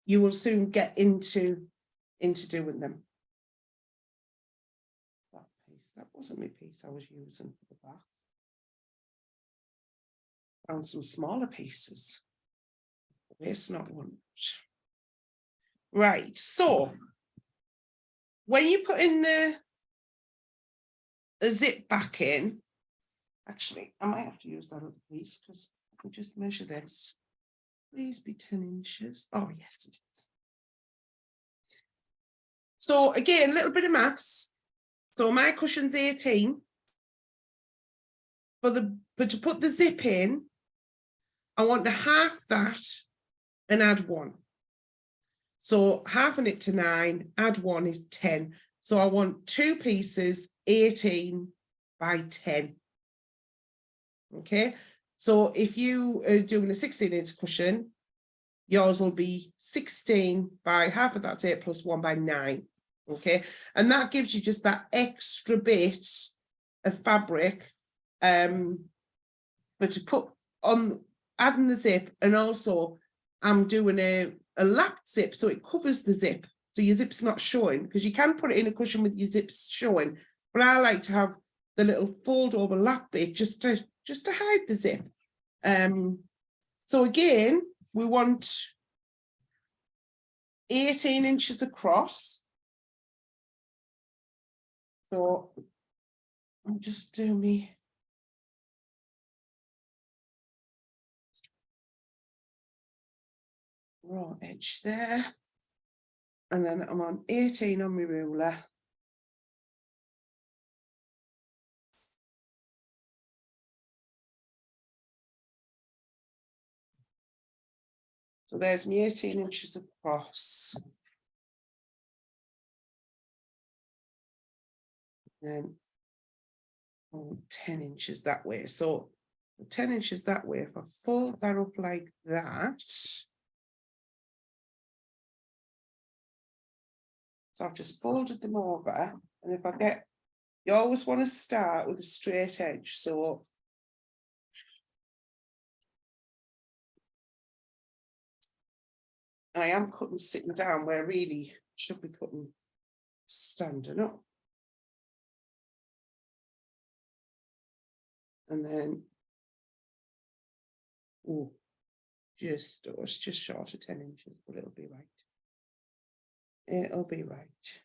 you will soon get into doing them. That wasn't my piece I was using for the back. Found some smaller pieces. It's not one. Right, so when you put in the zip back in, actually, I might have to use that other piece because I can just measure this. Please be 10 inches. Oh, yes, it is. So again, a little bit of maths. So my cushion's 18. But to put the zip in, I want to half that and add 1. So halving it to 9, add 1 is 10. So I want 2 pieces, 18 by 10. Okay, so if you are doing a 16-inch cushion, yours will be 16 by half of that's 8 plus 1 by 9. Okay, and that gives you just that extra bit of fabric but to put on, adding the zip, and also I'm doing a lapped zip so it covers the zip, so your zip's not showing, because you can put it in a cushion with your zips showing, but I like to have the little fold over lap bit just to hide the zip. So again, we want 18 inches across. So I'm just doing me raw edge there, and then I'm on 18 on my ruler. So there's me 18 inches across. And 10 inches that way. So 10 inches that way, if I fold that up like that. So I've just folded them over, and if I get, you always want to start with a straight edge. So I am cutting sitting down where really should be cutting standing up. And then, oh, it's just short of 10 inches, but it'll be right. It'll be right.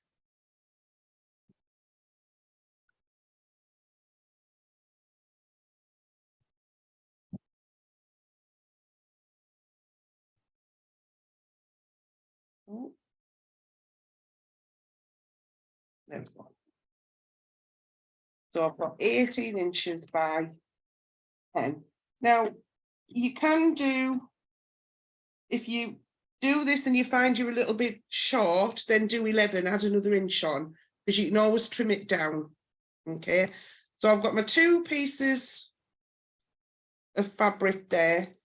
Oh. There we go. So I've got 18 inches by 10. Now, you can do, if you do this and you find you're a little bit short, then do 11, add another inch on, because you can always trim it down. Okay, so I've got my 2 pieces of fabric there.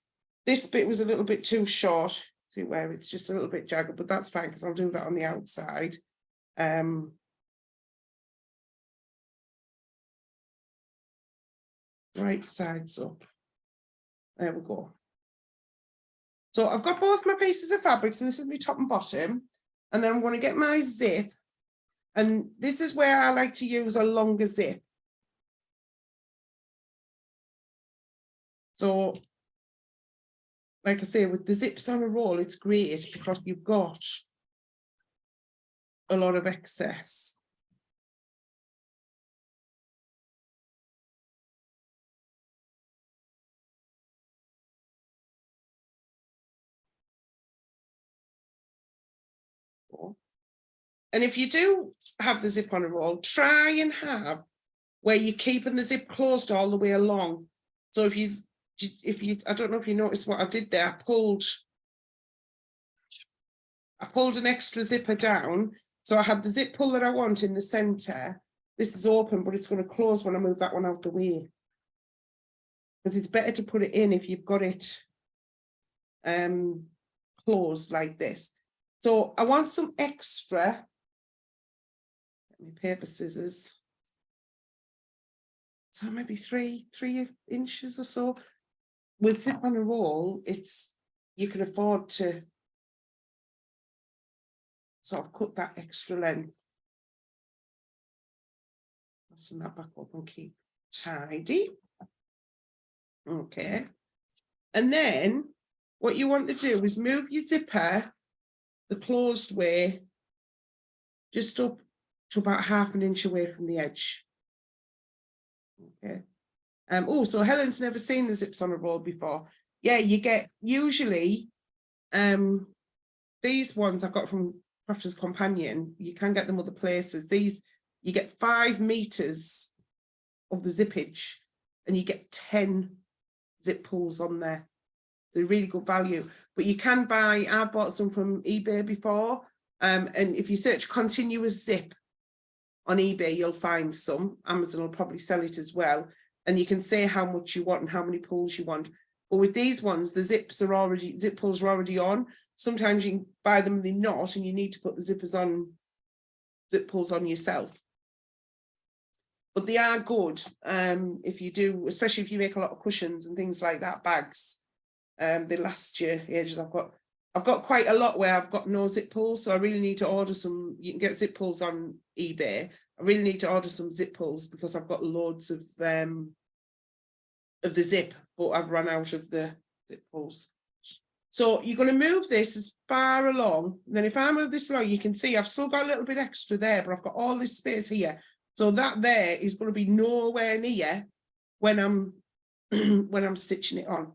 This bit was a little bit too short. See where it's just a little bit jagged, but that's fine because I'll do that on the outside. Right sides up. There we go. So I've got both my pieces of fabric, so this is my top and bottom, and then I'm going to get my zip, and this is where I like to use a longer zip. So, like I say, with the zips on a roll, it's great because you've got a lot of excess. And if you do have the zip on a roll, try and have where you're keeping the zip closed all the way along. So if you, I don't know if you noticed what I did there, I pulled an extra zipper down. So I had the zip pull that I want in the center. This is open, but it's going to close when I move that one out the way. Because it's better to put it in if you've got it closed like this. So I want some extra. Get me paper scissors. So maybe three inches or so. With zip on a roll, you can afford to sort of cut that extra length. Fasten that back up and keep tidy. Okay. And then what you want to do is move your zipper the closed way just up to about 1/2 inch away from the edge. Okay. Oh, so Helen's never seen the zips on a roll before. Yeah, you get usually these ones I got from Crafter's Companion. You can get them other places. These you get 5 meters of the zippage, and you get 10 zip pulls on there. They're really good value. But you can buy. I bought some from eBay before, and if you search continuous zip on eBay, you'll find some. Amazon will probably sell it as well. And you can say how much you want and how many pulls you want. But with these ones, the zip pulls are already on. Sometimes you can buy them and they're not, and you need to put the zip pulls on yourself. But they are good if you do, especially if you make a lot of cushions and things like that, bags. They last you ages. I've got quite a lot where I've got no zip pulls, so I really need to order some. You can get zip pulls on eBay. I really need to order some zip pulls because I've got loads of the zip, but I've run out of the zip pulls. So you're going to move this as far along. Then if I move this along, you can see I've still got a little bit extra there, but I've got all this space here. So that there is going to be nowhere near when I'm stitching it on.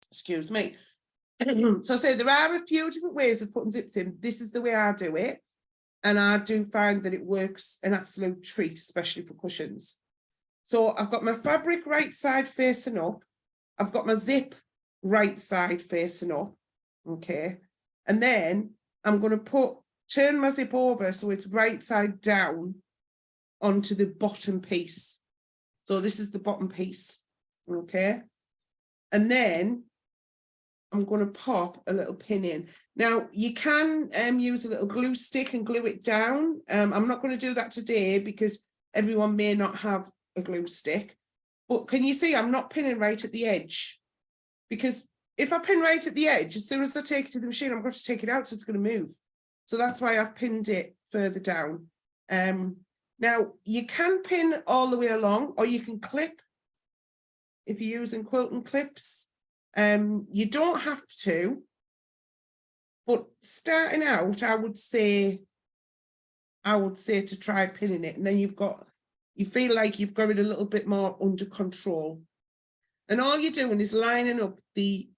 Excuse me. So I say there are a few different ways of putting zips in. This is the way I do it. And I do find that it works an absolute treat, especially for cushions. So I've got my fabric right side facing up. I've got my zip right side facing up. Okay. And then I'm going to turn my zip over so it's right side down onto the bottom piece. So this is the bottom piece. Okay. And then I'm going to pop a little pin in. Now, you can use a little glue stick and glue it down. I'm not going to do that today because everyone may not have a glue stick. But can you see I'm not pinning right at the edge? Because if I pin right at the edge, as soon as I take it to the machine, I'm going to take it out, so it's going to move. So that's why I've pinned it further down. Now, you can pin all the way along, or you can clip if you're using quilting clips. You don't have to, but starting out, I would say to try pinning it, and then you feel like you've got it a little bit more under control. And all you're doing is lining up the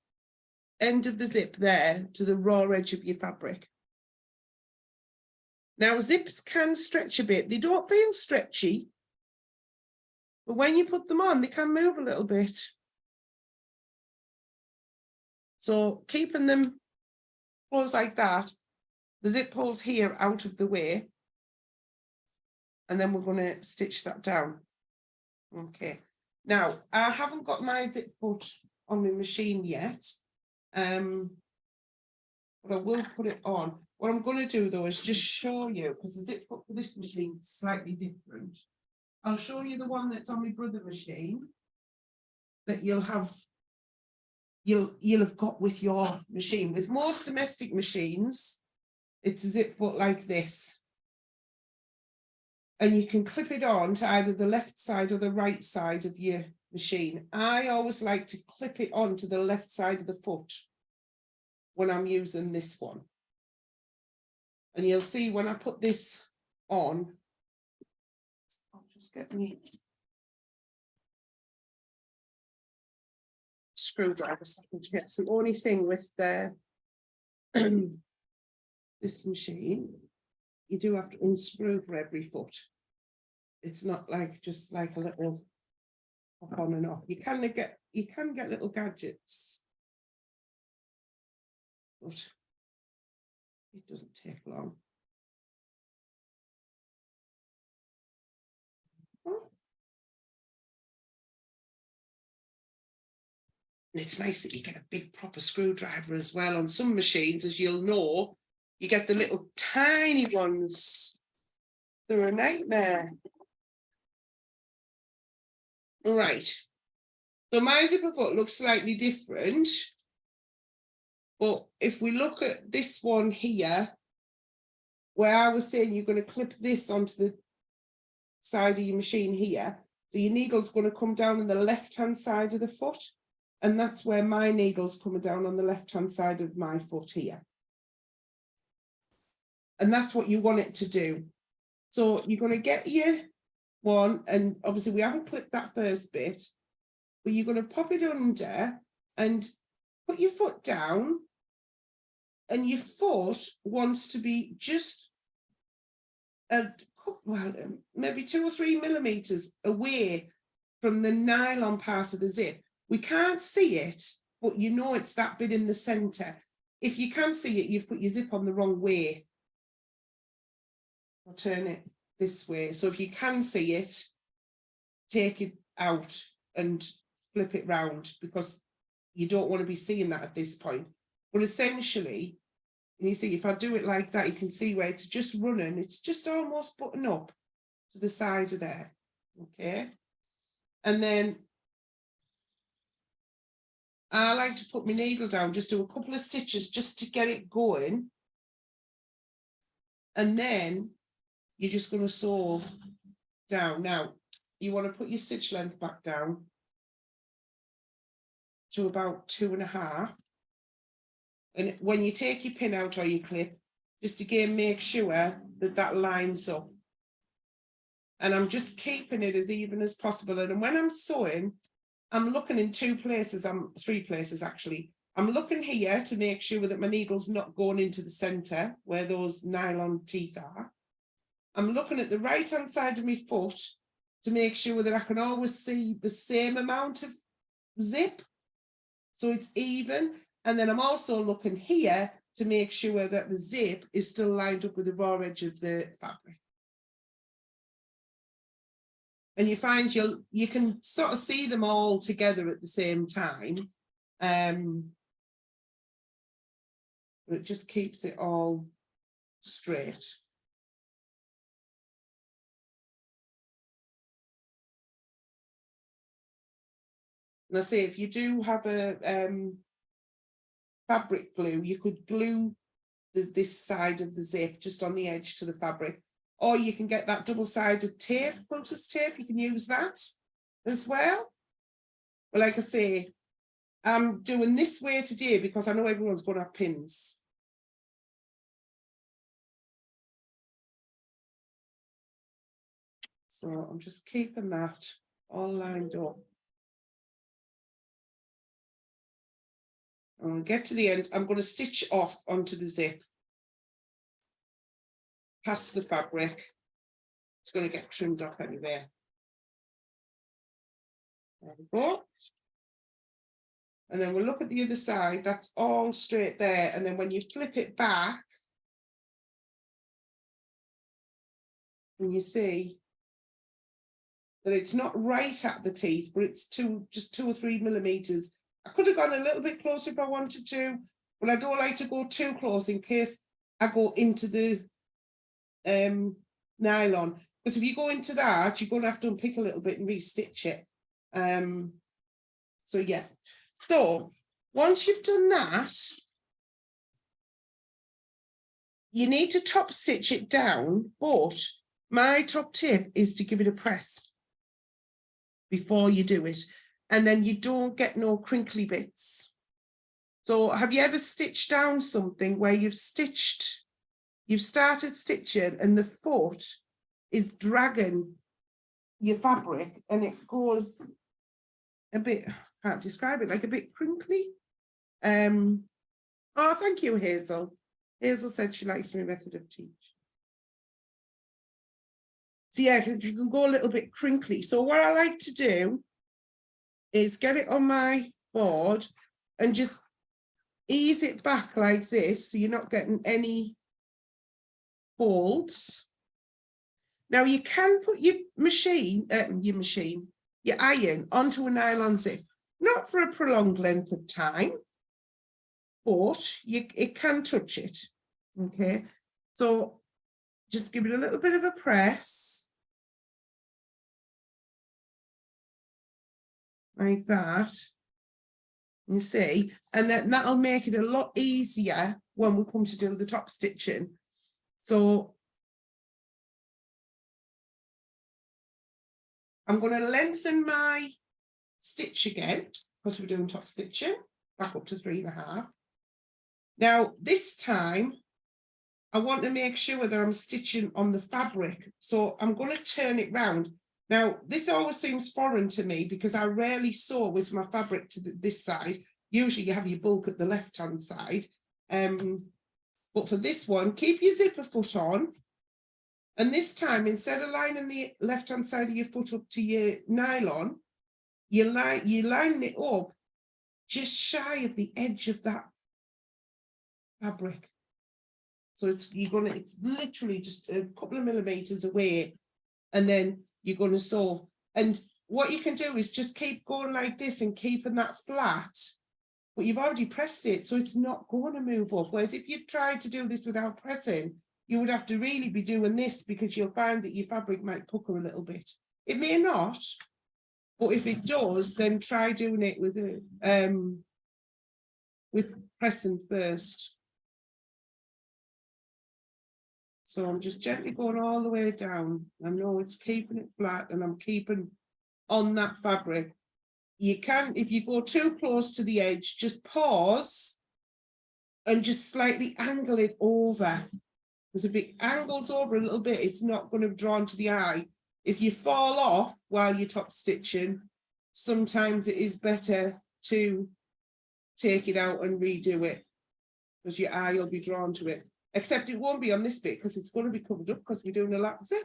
end of the zip there to the raw edge of your fabric. Now, zips can stretch a bit. They don't feel stretchy, but when you put them on, they can move a little bit. So keeping them closed like that, the zip pulls here out of the way, and then we're going to stitch that down. Okay. Now, I haven't got my zip put on the machine yet, but I will put it on. What I'm going to do, though, is just show you, because the zip put for this machine is slightly different. I'll show you the one that's on my brother machine that you'll have got with your machine. With most domestic machines, it's a zip foot like this. And you can clip it on to either the left side or the right side of your machine. I always like to clip it on to the left side of the foot when I'm using this one. And you'll see when I put this on, I'll just get me screwdriver. It's the only thing with the this machine, you do have to unscrew for every foot. It's not like just like a little pop on and off. You can get little gadgets, but it doesn't take long. It's nice that you get a big proper screwdriver as well. On some machines, as you'll know, you get the little tiny ones. They're a nightmare. Right. So my zipper foot looks slightly different. But if we look at this one here, where I was saying you're going to clip this onto the side of your machine here, so your needle's going to come down on the left-hand side of the foot. And that's where my needle's coming down on the left-hand side of my foot here. And that's what you want it to do. So you're going to get your one, and obviously we haven't clipped that first bit, but you're going to pop it under and put your foot down, and your foot wants to be just maybe 2 or 3 millimeters away from the nylon part of the zip. We can't see it, but you know it's that bit in the center. If you can see it, you've put your zip on the wrong way. I'll turn it this way. So if you can see it, take it out and flip it round, because you don't want to be seeing that at this point. But essentially, and you see, if I do it like that, you can see where it's just running. It's just almost button up to the side of there. Okay. And then I like to put my needle down, just do a couple of stitches just to get it going. And then you're just going to sew down. Now, you want to put your stitch length back down to about 2.5. And when you take your pin out or your clip, just again, make sure that that lines up. And I'm just keeping it as even as possible. And when I'm sewing, I'm looking in 2 places, 3 places actually. I'm looking here to make sure that my needle's not going into the center where those nylon teeth are. I'm looking at the right-hand side of my foot to make sure that I can always see the same amount of zip, so it's even. And then I'm also looking here to make sure that the zip is still lined up with the raw edge of the fabric. And you find you can sort of see them all together at the same time. It just keeps it all straight. And I say, if you do have a fabric glue, you could glue this side of the zip just on the edge to the fabric. Or you can get that double-sided tape, quilter's tape, you can use that as well. But like I say, I'm doing this way today because I know everyone's going to have pins. So I'm just keeping that all lined up. And when we get to the end, I'm going to stitch off onto the zip. Past the fabric. It's going to get trimmed off anyway. There we go. And then we'll look at the other side. That's all straight there. And then when you flip it back, and you see that it's not right at the teeth, but it's just 2 or 3 millimeters. I could have gone a little bit closer if I wanted to, but I don't like to go too close in case I go into the nylon. Because if you go into that, you're going to have to unpick a little bit and re-stitch it. So yeah. So once you've done that, you need to top stitch it down, but my top tip is to give it a press before you do it, and then you don't get no crinkly bits. So have you ever stitched down something where you've stitched you've started stitching and the foot is dragging your fabric and it goes a bit, I can't describe it, like a bit crinkly. Oh, thank you, Hazel. Hazel said she likes my method of teach. So yeah, you can go a little bit crinkly. So what I like to do is get it on my board and just ease it back like this, so you're not getting any folds. Now you can put your iron onto a nylon zip, not for a prolonged length of time, but it can touch it. Okay, so just give it a little bit of a press. Like that. You see, and then that'll make it a lot easier when we come to do the top stitching. So I'm going to lengthen my stitch again because we're doing top stitching, back up to 3.5. Now this time I want to make sure that I'm stitching on the fabric, so I'm going to turn it round. Now this always seems foreign to me because I rarely sew with my fabric to this side. Usually you have your bulk at the left hand side, but for this one, keep your zipper foot on, and this time instead of lining the left hand side of your foot up to your nylon, you line it up just shy of the edge of that fabric. So it's literally just a couple of millimeters away, and then you're going to sew. And what you can do is just keep going like this and keeping that flat, but you've already pressed it, so it's not going to move up. Whereas if you tried to do this without pressing, you would have to really be doing this, because you'll find that your fabric might pucker a little bit. It may not, but if it does, then try doing it with pressing first. So I'm just gently going all the way down. I know it's keeping it flat and I'm keeping on that fabric. You can, if you go too close to the edge, just pause and just slightly angle it over. Because if it angles over a little bit, it's not going to draw into the eye. If you fall off while you're top stitching, sometimes it is better to take it out and redo it, because your eye will be drawn to it. Except it won't be on this bit because it's going to be covered up because we're doing a lap zip.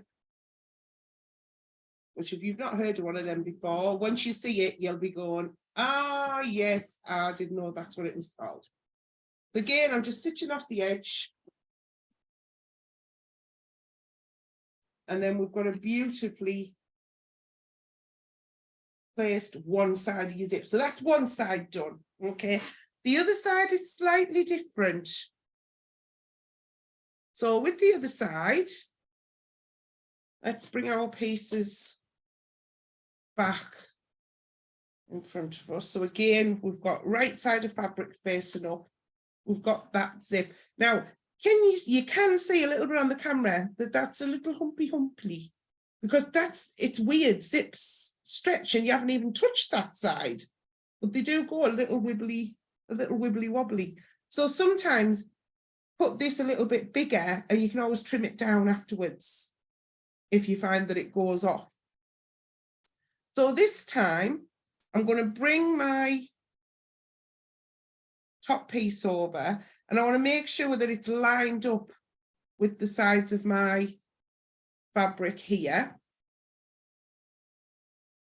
Which, if you've not heard of one of them before, once you see it, you'll be going, ah, yes, I didn't know that's what it was called. So again, I'm just stitching off the edge. And then we've got a beautifully placed one side of your zip. So that's one side done, okay? The other side is slightly different. So with the other side, let's bring our pieces back in front of us. So again, we've got right side of fabric facing up. We've got that zip. Now, you can see a little bit on the camera that that's a little humpy, because it's weird. Zips stretch and you haven't even touched that side, but they do go a little wibbly wobbly. So sometimes put this a little bit bigger and you can always trim it down afterwards if you find that it goes off. So this time I'm going to bring my top piece over and I want to make sure that it's lined up with the sides of my fabric here.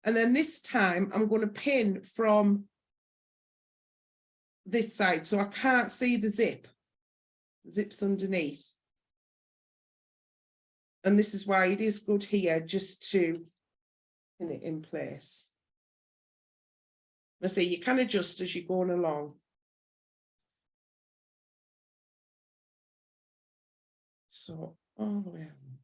And then this time I'm going to pin from this side so I can't see the zip. The zip's underneath. And this is why it is good here just to pin it in place. I say you can adjust as you're going along. So all the way around.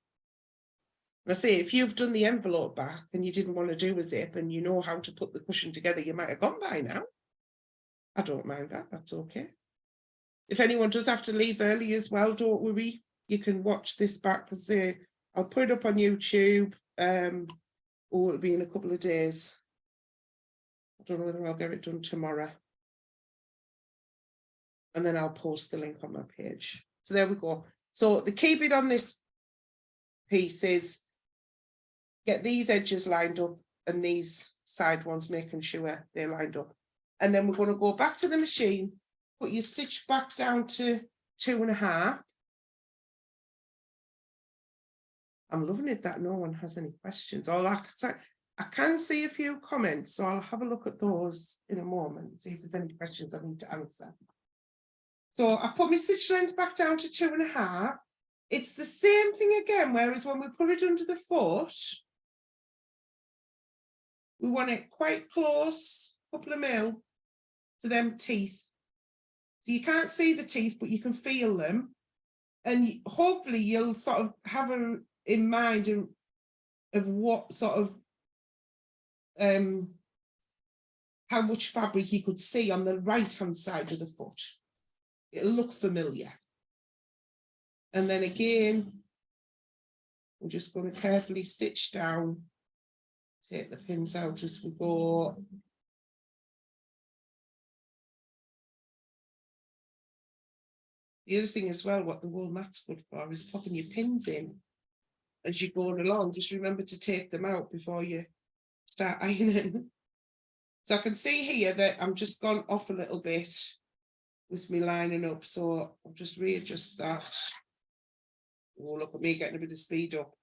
I say, if you've done the envelope back and you didn't want to do a zip and you know how to put the cushion together, you might have gone by now. I don't mind that, that's okay. If anyone does have to leave early as well, don't worry. You can watch this back, because I'll put it up on YouTube, or it'll be in a couple of days. I don't know whether I'll get it done tomorrow. And then I'll post the link on my page. So there we go. So the key bit on this piece is get these edges lined up and these side ones, making sure they're lined up. And then we're going to go back to the machine, put your stitch back down to 2.5. I'm loving it that no one has any questions. I can see a few comments, so I'll have a look at those in a moment, see if there's any questions I need to answer. So I put my stitch length back down to 2.5. It's the same thing again, whereas when we put it under the foot, we want it quite close, couple of mil to them teeth. So you can't see the teeth, but you can feel them. And hopefully you'll sort of have in mind of what sort of, how much fabric you could see on the right-hand side of the foot. It'll look familiar. And then again, we're just going to carefully stitch down, take the pins out as we go. The other thing as well, what the wool mat's good for is popping your pins in as you're going along. Just remember to take them out before you start ironing. So I can see here that I'm just gone off a little bit with me lining up. So I'll just readjust that. Oh, look at me getting a bit of speed up.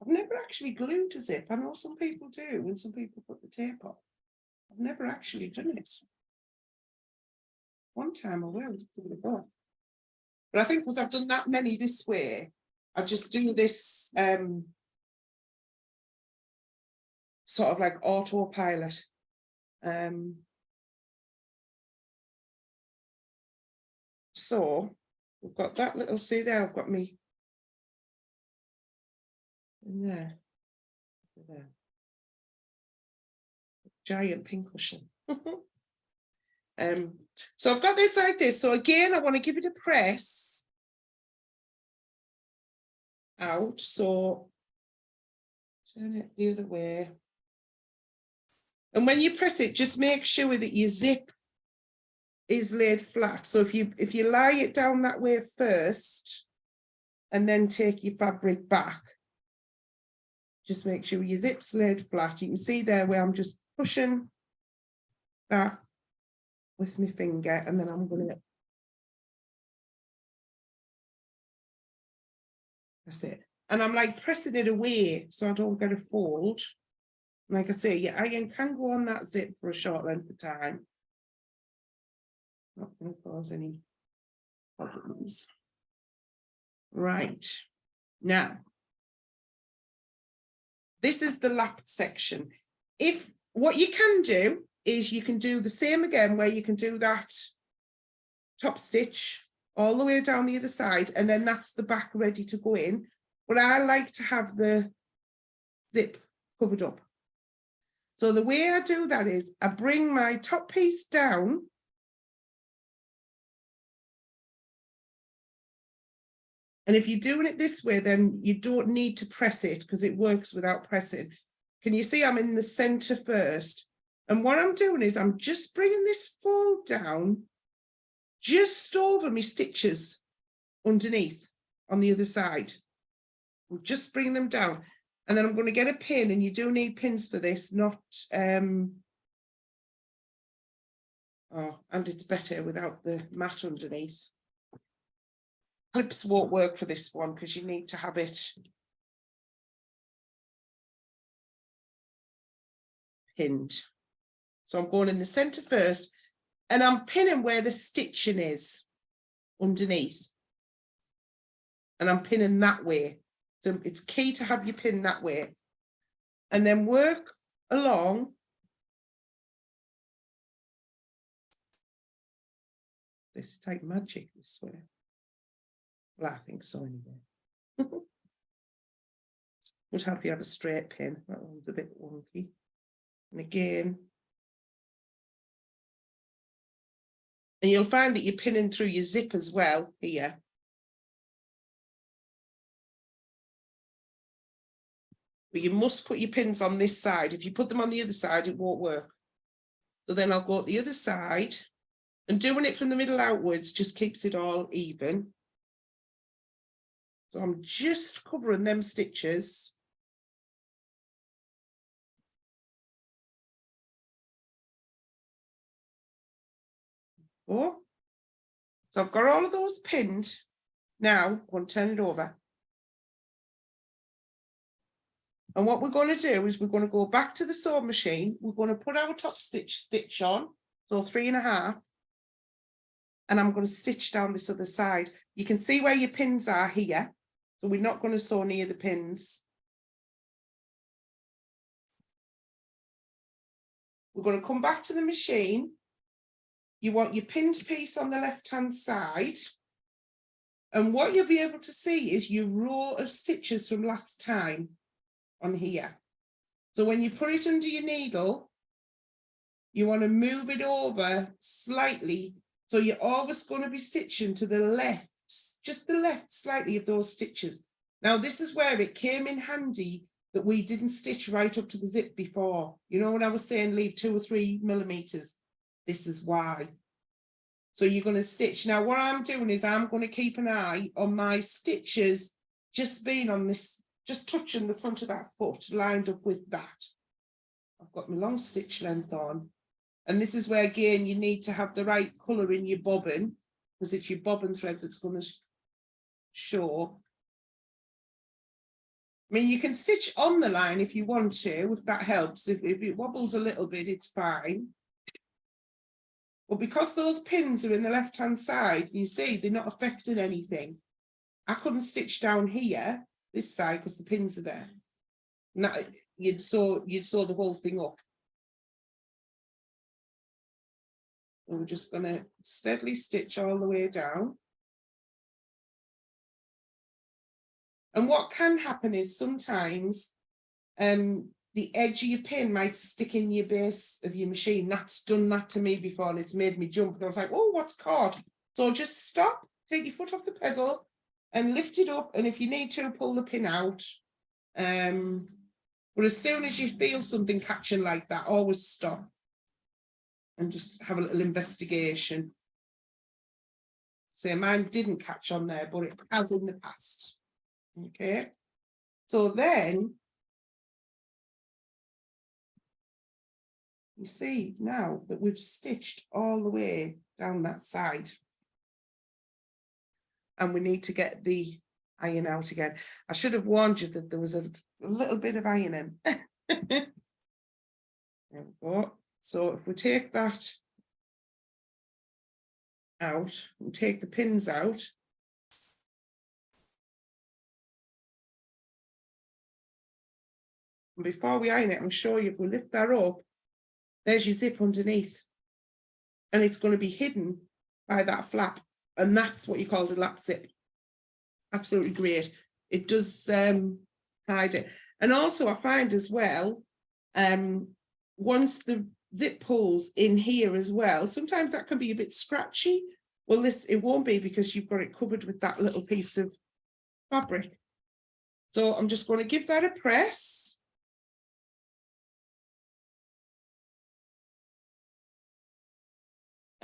I've never actually glued a zip. I know some people do, and some people put the tape on. I've never actually done it. One time I will, but I think because I've done that many this way, I just do this sort of like autopilot. So we've got that little, see there, I've got me in there. Giant pin cushion. So I've got this like this. So again, I want to give it a press out. So turn it the other way. And when you press it, just make sure that your zip is laid flat. So if you lie it down that way first, and then take your fabric back, just make sure your zip's laid flat. You can see there where I'm just pushing that with my finger, and then I'm going to, that's it. And I'm like pressing it away so I don't get a fold. Like I say, your iron can go on that zip for a short length of time. Not going to cause any problems. Right. Now, this is the lapped section. What you can do is you can do the same again, where you can do that top stitch all the way down the other side, and then that's the back ready to go in. But I like to have the zip covered up. So the way I do that is I bring my top piece down, and if you're doing it this way, then you don't need to press it because it works without pressing. Can you see I'm in the center first? And what I'm doing is I'm just bringing this fold down just over my stitches underneath on the other side. I'm just bringing them down. And then I'm going to get a pin, and you do need pins for this, not, and it's better without the mat underneath. Clips won't work for this one because you need to have it pinned. So I'm going in the center first, and I'm pinning where the stitching is underneath. And I'm pinning that way. So it's key to have your pin that way. And then work along. This is like magic this way. Well, I think so anyway. Would help you have a straight pin. That one's a bit wonky. And again. And you'll find that you're pinning through your zip as well here. but you must put your pins on this side. If you put them on the other side, it won't work. So then I'll go at the other side, and doing it from the middle outwards just keeps it all even. So I'm just covering them stitches. Oh, so I've got all of those pinned. Now I'm going to turn it over. And what we're going to do is we're going to go back to the sewing machine. We're going to put our top stitch on, so 3.5. And I'm going to stitch down this other side. You can see where your pins are here. So we're not going to sew near the pins. We're going to come back to the machine. You want your pinned piece on the left-hand side. And what you'll be able to see is your row of stitches from last time on here. So when you put it under your needle, you want to move it over slightly. So you're always going to be stitching to the left, just the left slightly of those stitches. Now, this is where it came in handy that we didn't stitch right up to the zip before. You know, when I was saying leave 2 or 3 millimeters, this is why. So you're going to stitch. Now, what I'm doing is I'm going to keep an eye on my stitches just being on this, just touching the front of that foot, lined up with that. I've got my long stitch length on. And this is where, again, you need to have the right colour in your bobbin, because it's your bobbin thread that's going to show. I mean, you can stitch on the line if you want to, if that helps. If it wobbles a little bit, it's fine. But because those pins are in the left-hand side, you see, they're not affecting anything. I couldn't stitch down here, this side, because the pins are there. Now, you'd sew the whole thing up. And we're just going to steadily stitch all the way down. And what can happen is sometimes the edge of your pin might stick in your base of your machine. That's done that to me before, and it's made me jump. And I was like, oh, what's caught? So just stop, take your foot off the pedal and lift it up. And if you need to, pull the pin out. But as soon as you feel something catching like that, always stop and just have a little investigation. So mine didn't catch on there, but it has in the past. Okay, so then you see now that we've stitched all the way down that side, and we need to get the iron out again. I should have warned you that there was a little bit of ironing. There we go. So if we take that out and take the pins out, and before we iron it, I'll show you, if we lift that up, there's your zip underneath. And it's going to be hidden by that flap. And that's what you call the lap zip. Absolutely great. It does hide it. And also I find as well, once the zip pulls in here as well, sometimes that can be a bit scratchy. Well, it won't be, because you've got it covered with that little piece of fabric. So I'm just going to give that a press.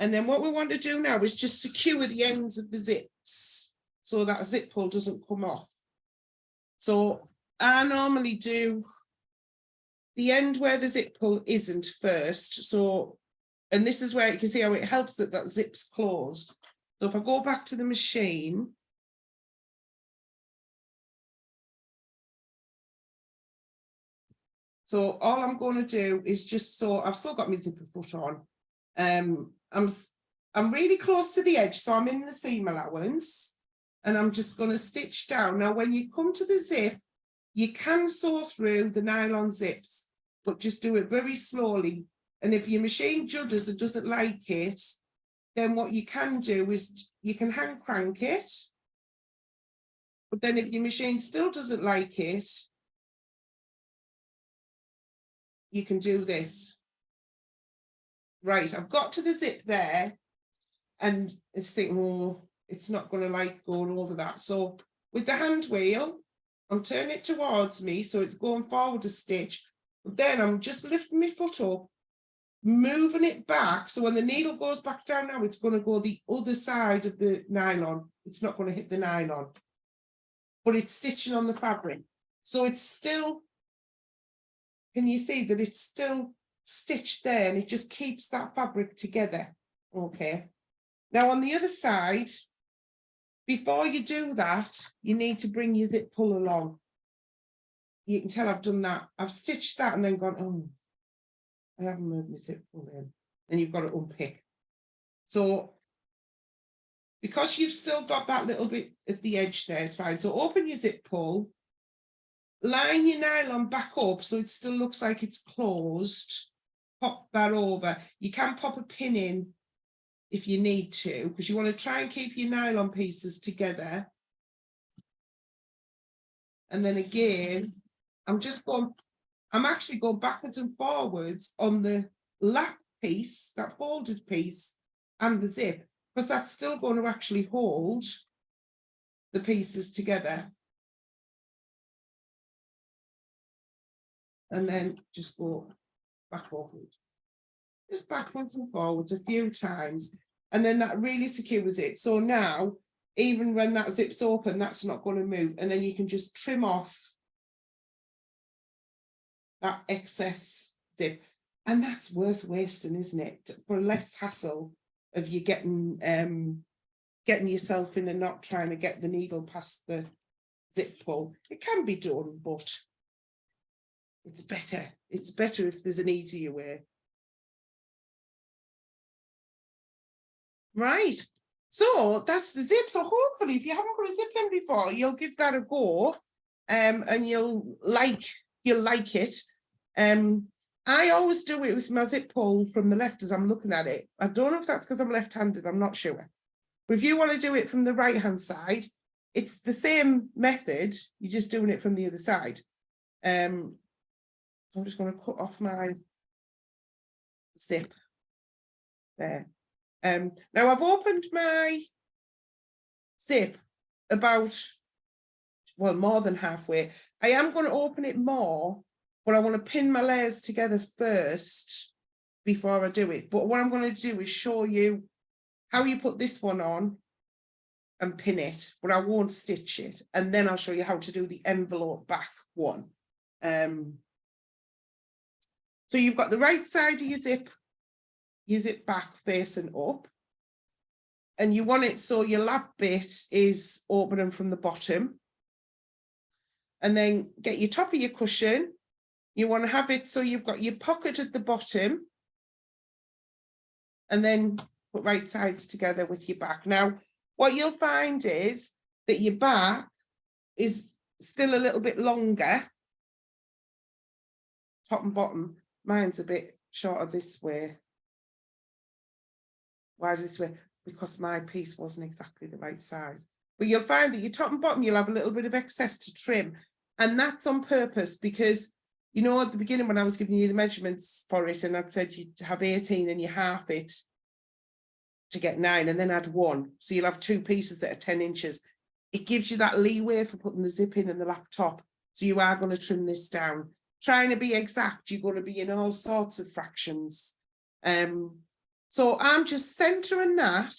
And then what we want to do now is just secure the ends of the zips so that zip pull doesn't come off. So I normally do the end where the zip pull isn't first. So, and this is where you can see how it helps that that zip's closed. So if I go back to the machine, so all I'm going to do is just, so I've still got my zipper foot on. I'm really close to the edge, so I'm in the seam allowance, and I'm just going to stitch down. Now, when you come to the zip, you can sew through the nylon zips, but just do it very slowly. And if your machine judders and doesn't like it, then what you can do is you can hand crank it. But then if your machine still doesn't like it, you can do this. Right, I've got to the zip there, and it's thinking, oh, it's not going to like going over that. So with the hand wheel, I'm turning it towards me, so it's going forward a stitch. But then I'm just lifting my foot up, moving it back. So when the needle goes back down now, it's going to go the other side of the nylon. It's not going to hit the nylon, but it's stitching on the fabric. So it's still, can you see that it's still stitched there, and it just keeps that fabric together. Okay. Now on the other side, before you do that, you need to bring your zip pull along. You can tell I've done that. I've stitched that and then gone, oh, I haven't moved my zip pull in. And you've got to unpick. So because you've still got that little bit at the edge there, it's fine. So open your zip pull, line your nylon back up so it still looks like it's closed. Pop that over. You can pop a pin in if you need to, because you want to try and keep your nylon pieces together. And then again, I'm actually going backwards and forwards on the lap piece, that folded piece, and the zip, because that's still going to actually hold the pieces together. And then just go backwards. Just backwards and forwards a few times, and then that really secures it. So now, even when that zip's open, that's not going to move, and then you can just trim off that excess zip, and that's worth wasting, isn't it? For less hassle of you getting yourself in a knot trying to get the needle past the zip pull. It can be done, but it's better. It's better if there's an easier way. Right, so that's the zip. So hopefully if you haven't got a zip in before, you'll give that a go, and you'll like it. I always do it with my zip pull from the left as I'm looking at it. I don't know if that's because I'm left-handed, I'm not sure. But if you want to do it from the right-hand side, it's the same method, you're just doing it from the other side. So I'm just going to cut off my zip there. Now I've opened my zip about, well, more than halfway. I am going to open it more, but I want to pin my layers together first before I do it. But what I'm going to do is show you how you put this one on and pin it, but I won't stitch it. And then I'll show you how to do the envelope back one. So you've got the right side of your zip back facing up, and you want it so your lap bit is opening from the bottom, and then get your top of your cushion. You want to have it so you've got your pocket at the bottom, and then put right sides together with your back. Now what you'll find is that your back is still a little bit longer, top and bottom. Mine's a bit shorter this way. Why this way? Because my piece wasn't exactly the right size. But you'll find that your top and bottom, you'll have a little bit of excess to trim. And that's on purpose because, you know, at the beginning when I was giving you the measurements for it, and I'd said you'd have 18 and you half it to get 9 and then add 1. So you'll have 2 pieces that are 10 inches. It gives you that leeway for putting the zip in and the laptop. So you are going to trim this down. Trying to be exact, you're going to be in all sorts of fractions. So I'm just centering that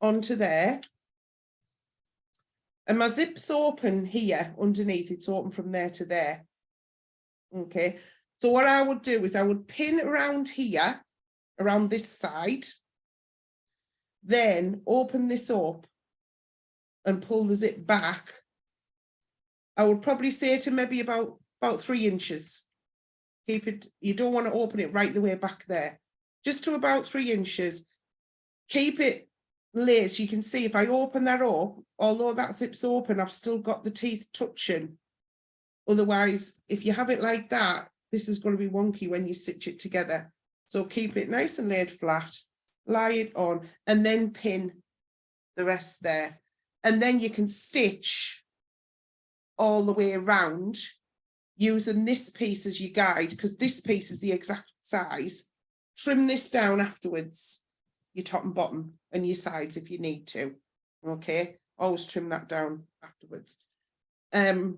onto there. And my zip's open here underneath, it's open from there to there. Okay, so what I would do is I would pin around here, around this side, then open this up and pull the zip back. I would probably say to maybe about 3 inches. Keep it, you don't want to open it right the way back there, just to about 3 inches. Keep it laid so you can see if I open that up, although that zip's open, I've still got the teeth touching. Otherwise, if you have it like that, this is going to be wonky when you stitch it together. So keep it nice and laid flat, lie it on, and then pin the rest there. And then you can stitch all the way around using this piece as your guide, because this piece is the exact size. Trim this down afterwards, your top and bottom and your sides if you need to. Okay, always trim that down afterwards. And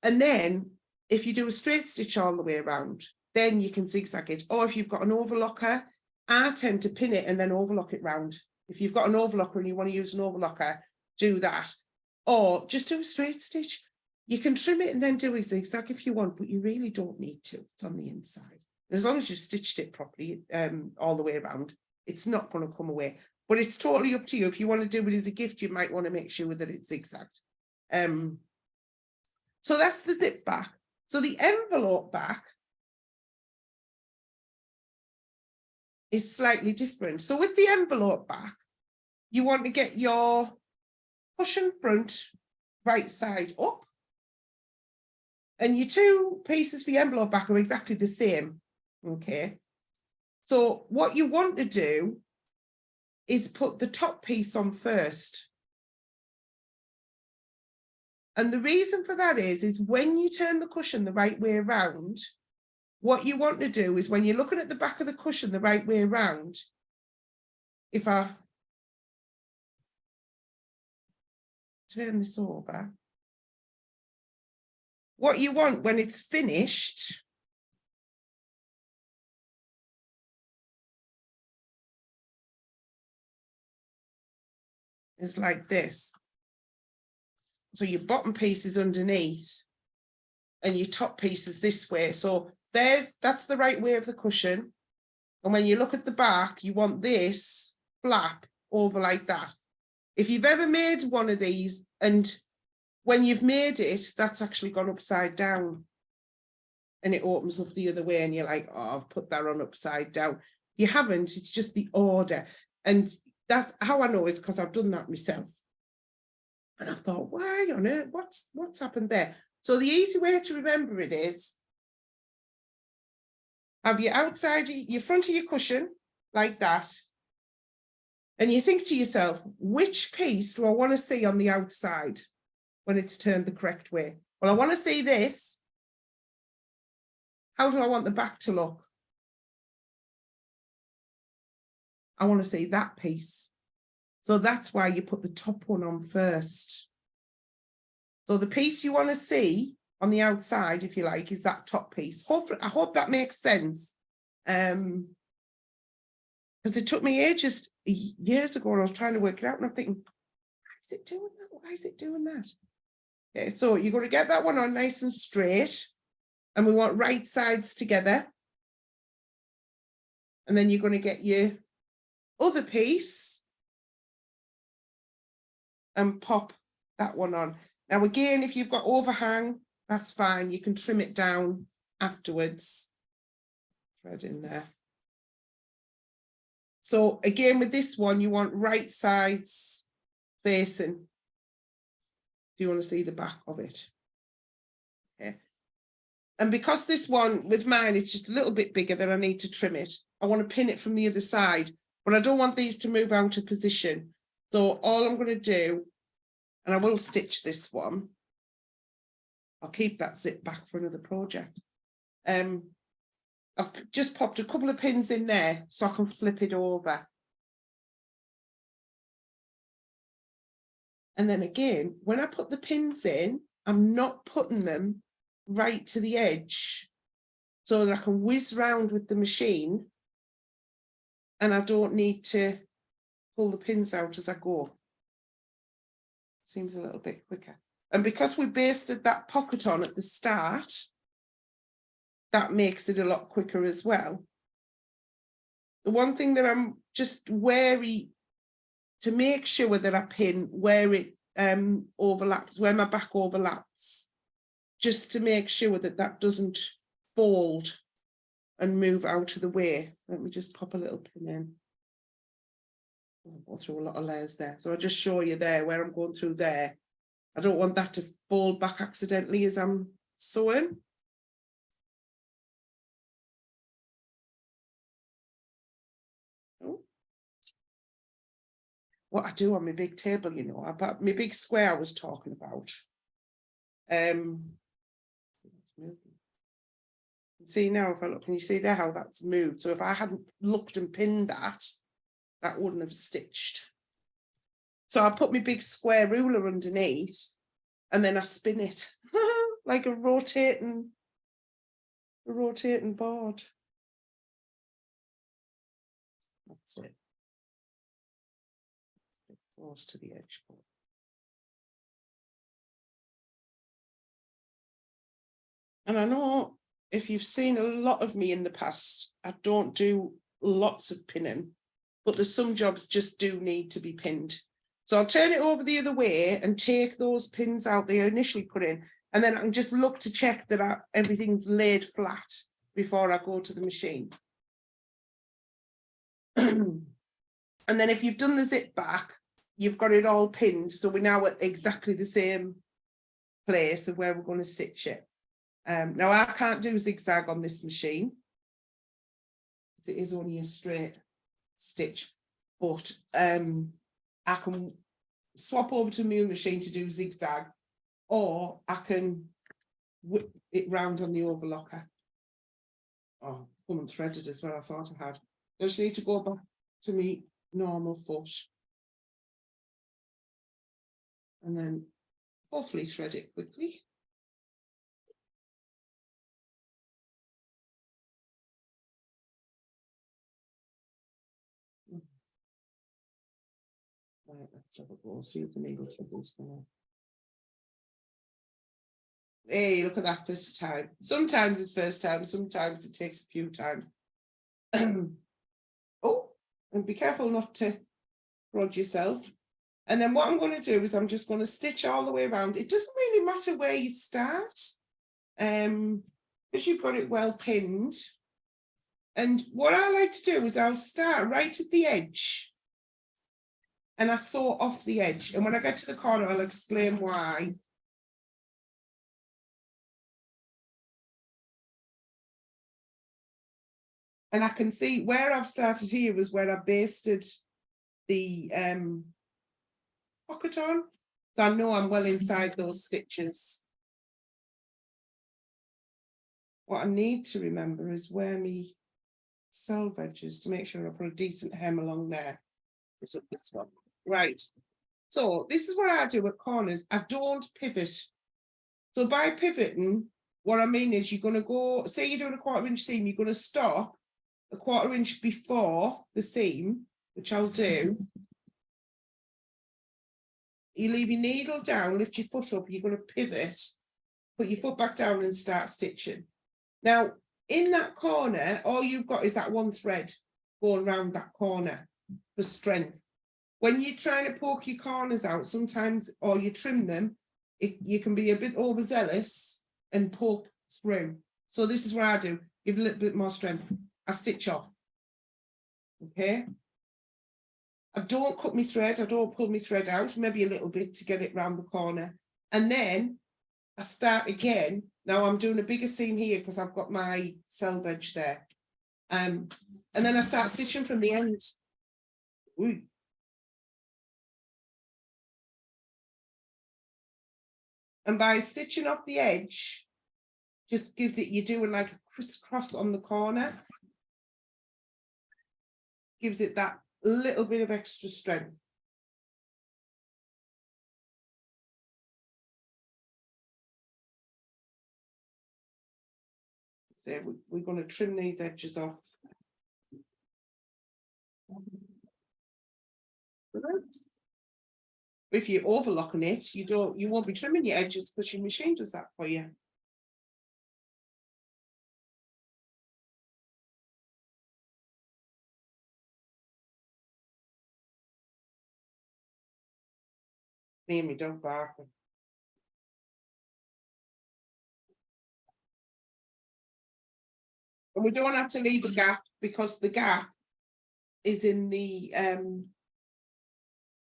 then if you do a straight stitch all the way around, then you can zigzag it. Or if you've got an overlocker, I tend to pin it and then overlock it round. If you've got an overlocker and you want to use an overlocker, do that. Or just do a straight stitch. You can trim it and then do a zigzag if you want, but you really don't need to. It's on the inside. As long as you've stitched it properly all the way around, it's not going to come away. But it's totally up to you. If you want to do it as a gift, you might want to make sure that it's zigzagged. So that's the zip back. So the envelope back is slightly different. So with the envelope back, you want to get your cushion front right side up. And your two pieces for your envelope back are exactly the same. Okay. So what you want to do is put the top piece on first. And the reason for that is when you turn the cushion the right way around, what you want to do is when you're looking at the back of the cushion the right way around, if I turn this over, what you want when it's finished is like this. So your bottom piece is underneath and your top piece is this way. So that's the right way of the cushion. And when you look at the back, you want this flap over like that. If you've ever made one of these and when you've made it, that's actually gone upside down and it opens up the other way and you're like, oh, I've put that on upside down. You haven't, it's just the order. And that's how I know is because I've done that myself. And I thought, why on earth? What's happened there? So the easy way to remember it is have your outside, your front of your cushion like that. And you think to yourself, which piece do I want to see on the outside when it's turned the correct way? Well, I want to see this. How do I want the back to look? I want to see that piece. So that's why you put the top one on first. So the piece you want to see on the outside, if you like, is that top piece. Hopefully, I hope that makes sense. Because it took me ages, years ago, and I was trying to work it out, and I'm thinking, why is it doing that? Why is it doing that? Okay, so you're going to get that one on nice and straight, and we want right sides together. And then you're going to get your other piece and pop that one on. Now, again, if you've got overhang, that's fine. You can trim it down afterwards. Thread in there. So again, with this one, you want right sides facing. If you want to see the back of it. Okay. And because this one, with mine, it's just a little bit bigger than I need to trim it. I want to pin it from the other side, but I don't want these to move out of position. So all I'm going to do, and I will stitch this one. I'll keep that zip back for another project. I've just popped a couple of pins in there so I can flip it over. And then again, when I put the pins in, I'm not putting them right to the edge so that I can whiz round with the machine and I don't need to pull the pins out as I go. Seems a little bit quicker. And because we basted that pocket on at the start, that makes it a lot quicker as well. The one thing that I'm just wary to make sure that I pin where it overlaps, where my back overlaps, just to make sure that that doesn't fold and move out of the way. Let me just pop a little pin in. I'll go through a lot of layers there. So I'll just show you there where I'm going through there. I don't want that to fold back accidentally as I'm sewing. Oh. What I do on my big table, you know, about my big square I was talking about. See now, if I look, can you see there how that's moved? So if I hadn't looked and pinned that, that wouldn't have stitched. So I put my big square ruler underneath and then I spin it like a rotating board. That's it. Close to the edge. And I know if you've seen a lot of me in the past, I don't do lots of pinning, but there's some jobs just do need to be pinned. So I'll turn it over the other way and take those pins out they initially put in, and then I can just look to check that everything's laid flat before I go to the machine. And then if you've done the zip back, you've got it all pinned. So we're now at exactly the same place of where we're going to stitch it. Now I can't do zigzag on this machine. It is only a straight stitch, but I can swap over to a new machine to do zigzag, or I can whip it round on the overlocker. Oh, come and threaded as well, I thought I had. I just need to go back to my normal foot. And then hopefully thread it quickly. Right, let's have a go, see if the needle goes there. Hey, look at that first time. Sometimes it's first time, sometimes it takes a few times. Oh, and be careful not to rod yourself. And then what I'm going to do is I'm just going to stitch all the way around. It doesn't really matter where you start, because you've got it well pinned. And what I like to do is I'll start right at the edge and I sew off the edge. And when I get to the corner, I'll explain why. And I can see where I've started here was where I basted the pocket on. So I know I'm well inside those stitches. What I need to remember is where my selvage is to make sure I put a decent hem along there. It's up this one. Right. So this is what I do at corners. I don't pivot. So by pivoting, what I mean is you're going to go, say you're doing a 1/4 inch seam, you're going to stop a 1/4 inch before the seam, which I'll do. You leave your needle down, lift your foot up, you're going to pivot, put your foot back down and start stitching. Now, in that corner, all you've got is that one thread going around that corner for strength. When you're trying to poke your corners out, sometimes, or you trim them, you can be a bit overzealous and poke through. So this is what I do, give a little bit more strength. I stitch off. Okay. I don't cut my thread, I don't pull my thread out, maybe a little bit to get it round the corner. And then I start again. Now I'm doing a bigger seam here because I've got my selvage there. And then I start stitching from the end. Ooh. And by stitching off the edge, just gives it, you're doing like a crisscross on the corner. Gives it that little bit of extra strength. So we're going to trim these edges off. If you're overlocking it, you won't be trimming your edges because your machine does that for you. Me and my dog barking. And we don't have to leave a gap because the gap is in the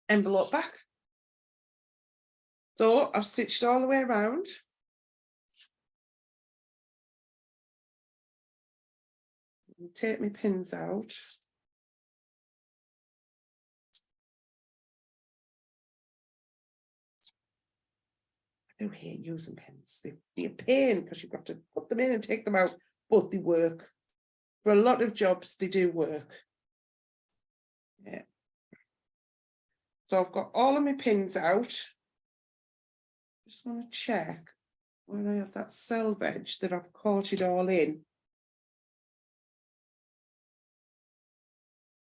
envelope back. So I've stitched all the way around. Take my pins out. I do hate using pins. They're a pain because you've got to put them in and take them out, but they work. For a lot of jobs, they do work. Yeah. So I've got all of my pins out. Just want to check when I have that selvage that I've caught it all in.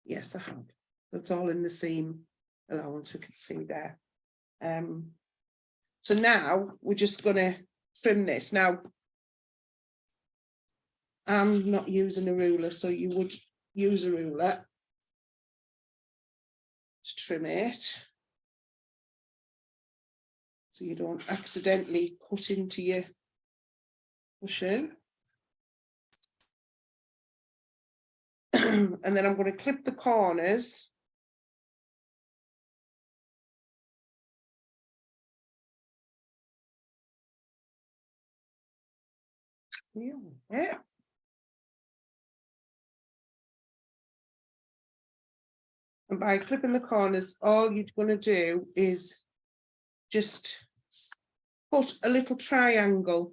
Yes, I have. It's all in the seam allowance, we can see there. So now we're just going to trim this. Now, I'm not using a ruler, so you would use a ruler to trim it, so you don't accidentally cut into your cushion. And then I'm going to clip the corners. Yeah. And by clipping the corners, all you're going to do is just put a little triangle.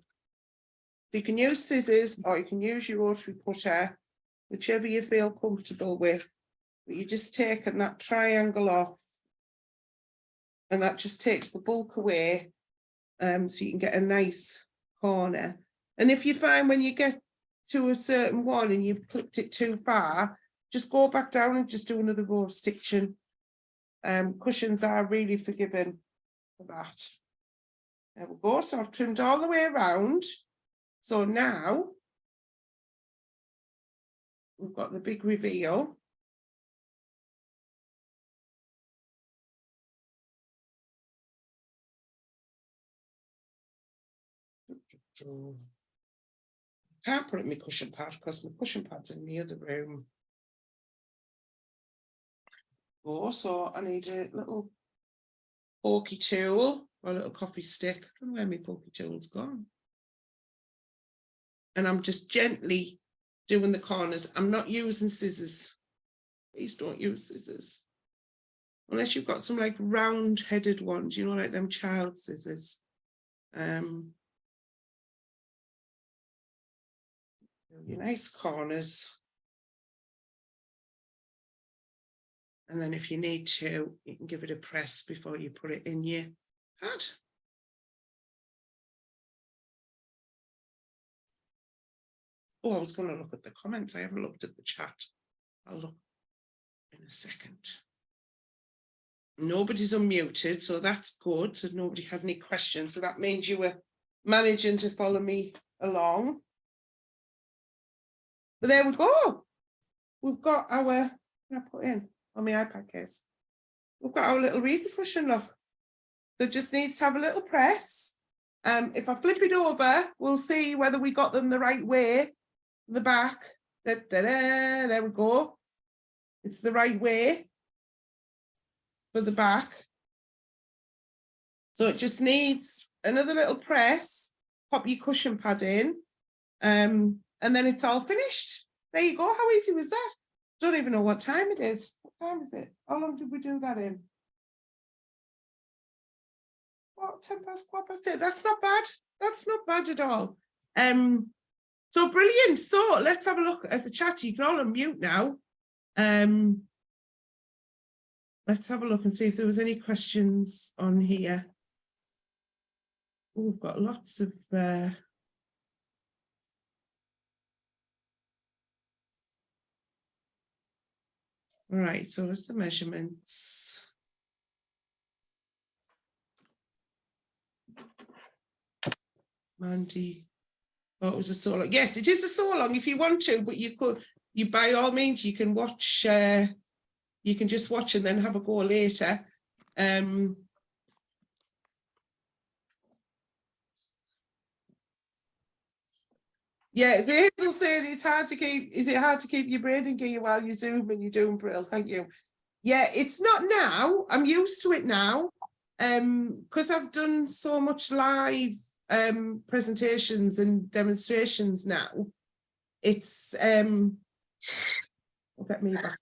You can use scissors or you can use your rotary cutter, whichever you feel comfortable with. But you're just taking that triangle off, and that just takes the bulk away, so you can get a nice corner. And if you find when you get to a certain one and you've clipped it too far, just go back down and just do another row of stitching. Cushions are really forgiving for that. There we go. So I've trimmed all the way around. So now we've got the big reveal. Can't put it in my cushion pad because my cushion pad's in the other room. Oh, so I need a little pokey tool or a little coffee stick. I don't know where my pokey tool's gone. And I'm just gently doing the corners. I'm not using scissors. Please don't use scissors. Unless you've got some like round-headed ones, you know, like them child scissors. Your nice corners. And then if you need to, you can give it a press before you put it in your pad. Oh, I was going to look at the comments. I haven't looked at the chat. I'll look in a second. Nobody's unmuted, so that's good. So nobody had any questions. So that means you were managing to follow me along. But there we go. We've got our, I put in on my iPad case. We've got our little reading cushion, look. So it just needs to have a little press. If I flip it over, we'll see whether we got them the right way. The back, there we go. It's the right way for the back. So it just needs another little press, pop your cushion pad in, and then it's all finished. There you go. How easy was that? Don't even know what time it is. What time is it? How long did we do that in? What, 10 past, 8? That's not bad. That's not bad at all. So brilliant. So let's have a look at the chat. You can all unmute now. Let's have a look and see if there was any questions on here. Oh, we've got lots of right, so what's the measurements? Mandy, oh, it was a sew long. Yes, it is a sew long if you want to, but you could, you by all means, you can watch, you can just watch and then have a go later. Yeah, so Hazel saying it's hard to keep, is it hard to keep your brain in gear while you Zoom and you're doing Brill? Thank you. Yeah, it's not now. I'm used to it now. Because I've done so much live presentations and demonstrations now. It's get me back.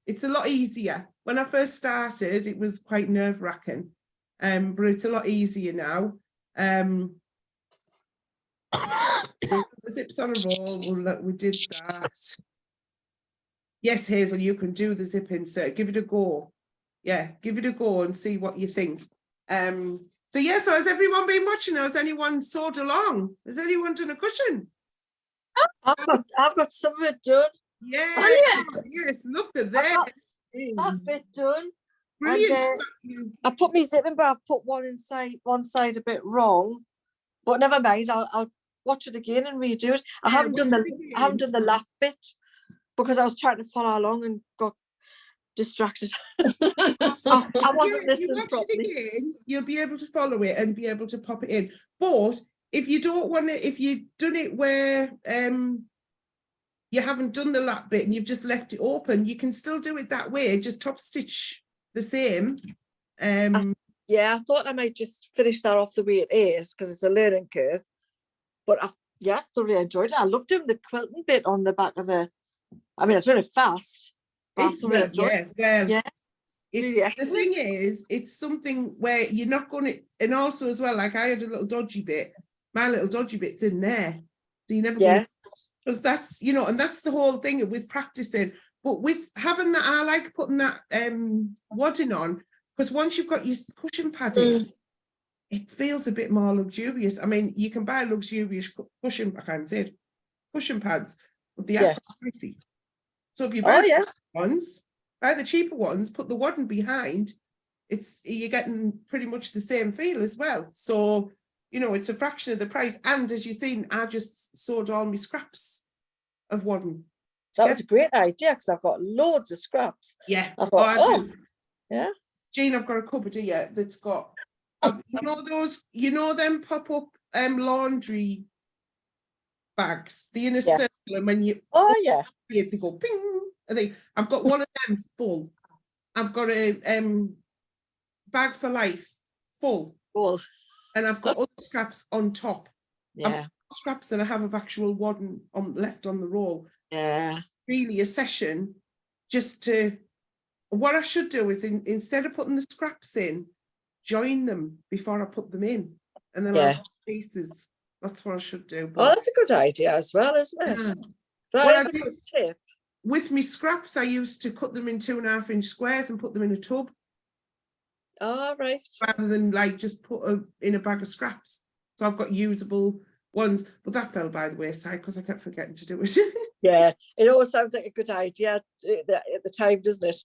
It's a lot easier. When I first started, it was quite nerve-wracking. But it's a lot easier now. The zips on a roll, we did that. Yes, Hazel, you can do the zip insert. Give it a go. yeah, give it a go and see what you think. So yeah, so has everyone been watching? Has anyone sewed along? Has anyone done a cushion? I've got some of it done. Yeah, Brilliant. yes, look at I've that. got that bit done. Brilliant. I put my zipping, but I put one side a bit wrong. But never mind. I'll watch it again and redo it. I Yeah, haven't done watch the it I haven't done the lap bit because I was trying to follow along and got distracted. I wasn't Yeah, you listening watch properly. it again, you'll be able to follow it and be able to pop it in. But if you don't want to, if you've done it where you haven't done the lap bit and you've just left it open, you can still do it that way, just top stitch the same. Yeah, I thought I might just finish that off the way it is because it's a learning curve. But I thoroughly enjoyed it. I loved doing the quilting bit on the back of the. I mean, I did it fast. But I It's thoroughly enjoyed it. well, Yeah. it's Really the thing is, it's something where you're not going to, and also as well, like I had a little dodgy bit, my little dodgy bit's in there, so you never Yeah. because that's, you know, and that's the whole thing with practicing. But with having that, I like putting that wadding on, because once you've got your cushion padding, it feels a bit more luxurious. I mean, you can buy luxurious cushion, I can't say it, cushion pads, but they are pricey. So if you buy the ones, buy the cheaper ones, put the wadding behind, you're getting pretty much the same feel as well. So, you know, it's a fraction of the price. And as you've seen, I just sewed all my scraps of wadding. That was a great idea because I've got loads of scraps. Yeah. I thought, I do. Yeah. Jean, I've got a cupboard here that's got, you know those, you know them pop-up laundry bags, the inner circle, and when you they go ping. I've got one of them full. I've got a bag for life full. And I've got other scraps on top. Yeah. I've got scraps that I have of actual wadding left on the roll. Yeah. Really a session just to, what I should do is instead of putting the scraps in, join them before I put them in. And then I'll have pieces. That's what I should do. Oh, that's a good idea as well, isn't it? That is a good tip. With me scraps, I used to cut them in 2.5-inch squares and put them in a tub. Oh, right. Rather than like just put in a bag of scraps. So I've got usable ones, but that fell by the wayside because I kept forgetting to do it. Yeah, it always sounds like a good idea at the time, doesn't it?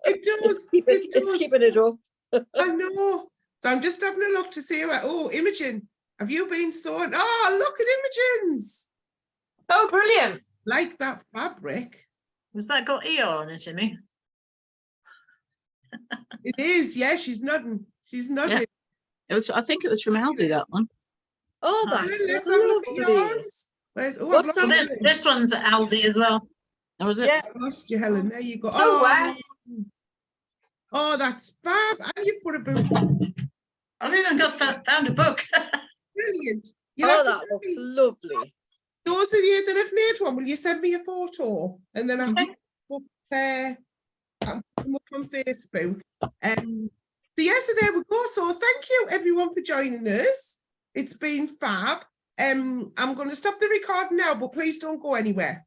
It does. It's keeping it up. I know. So I'm just having a look to see about, oh, Imogen, have you been sewing? Oh, look at Imogen's. Oh, brilliant. Like that fabric. Has that got ER on it, Imi? It is, yeah, she's nodding. She's nodding. Yeah. It was, I think it was from Aldi, that one. Oh, Yeah, that's let's have a look at lovely. yours. Where's, oh, I've What's lost, that? This one's at Aldi as well. Oh, was it? Yeah. I lost you, Helen. There you go. Oh, wow. Oh, that's fab. And you put a book. I've even found a book. Brilliant. You'll Oh, have to that send looks me- lovely. Those of you that have made one, will you send me a photo? And then I'll Okay. put them up on Facebook. So yeah, so there we go. So thank you everyone for joining us. It's been fab. I'm going to stop the recording now, but please don't go anywhere.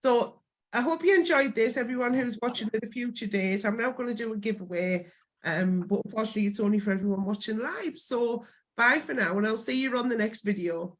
So I hope you enjoyed this, everyone who's watching at a future date. I'm now going to do a giveaway, but unfortunately it's only for everyone watching live. So bye for now, and I'll see you on the next video.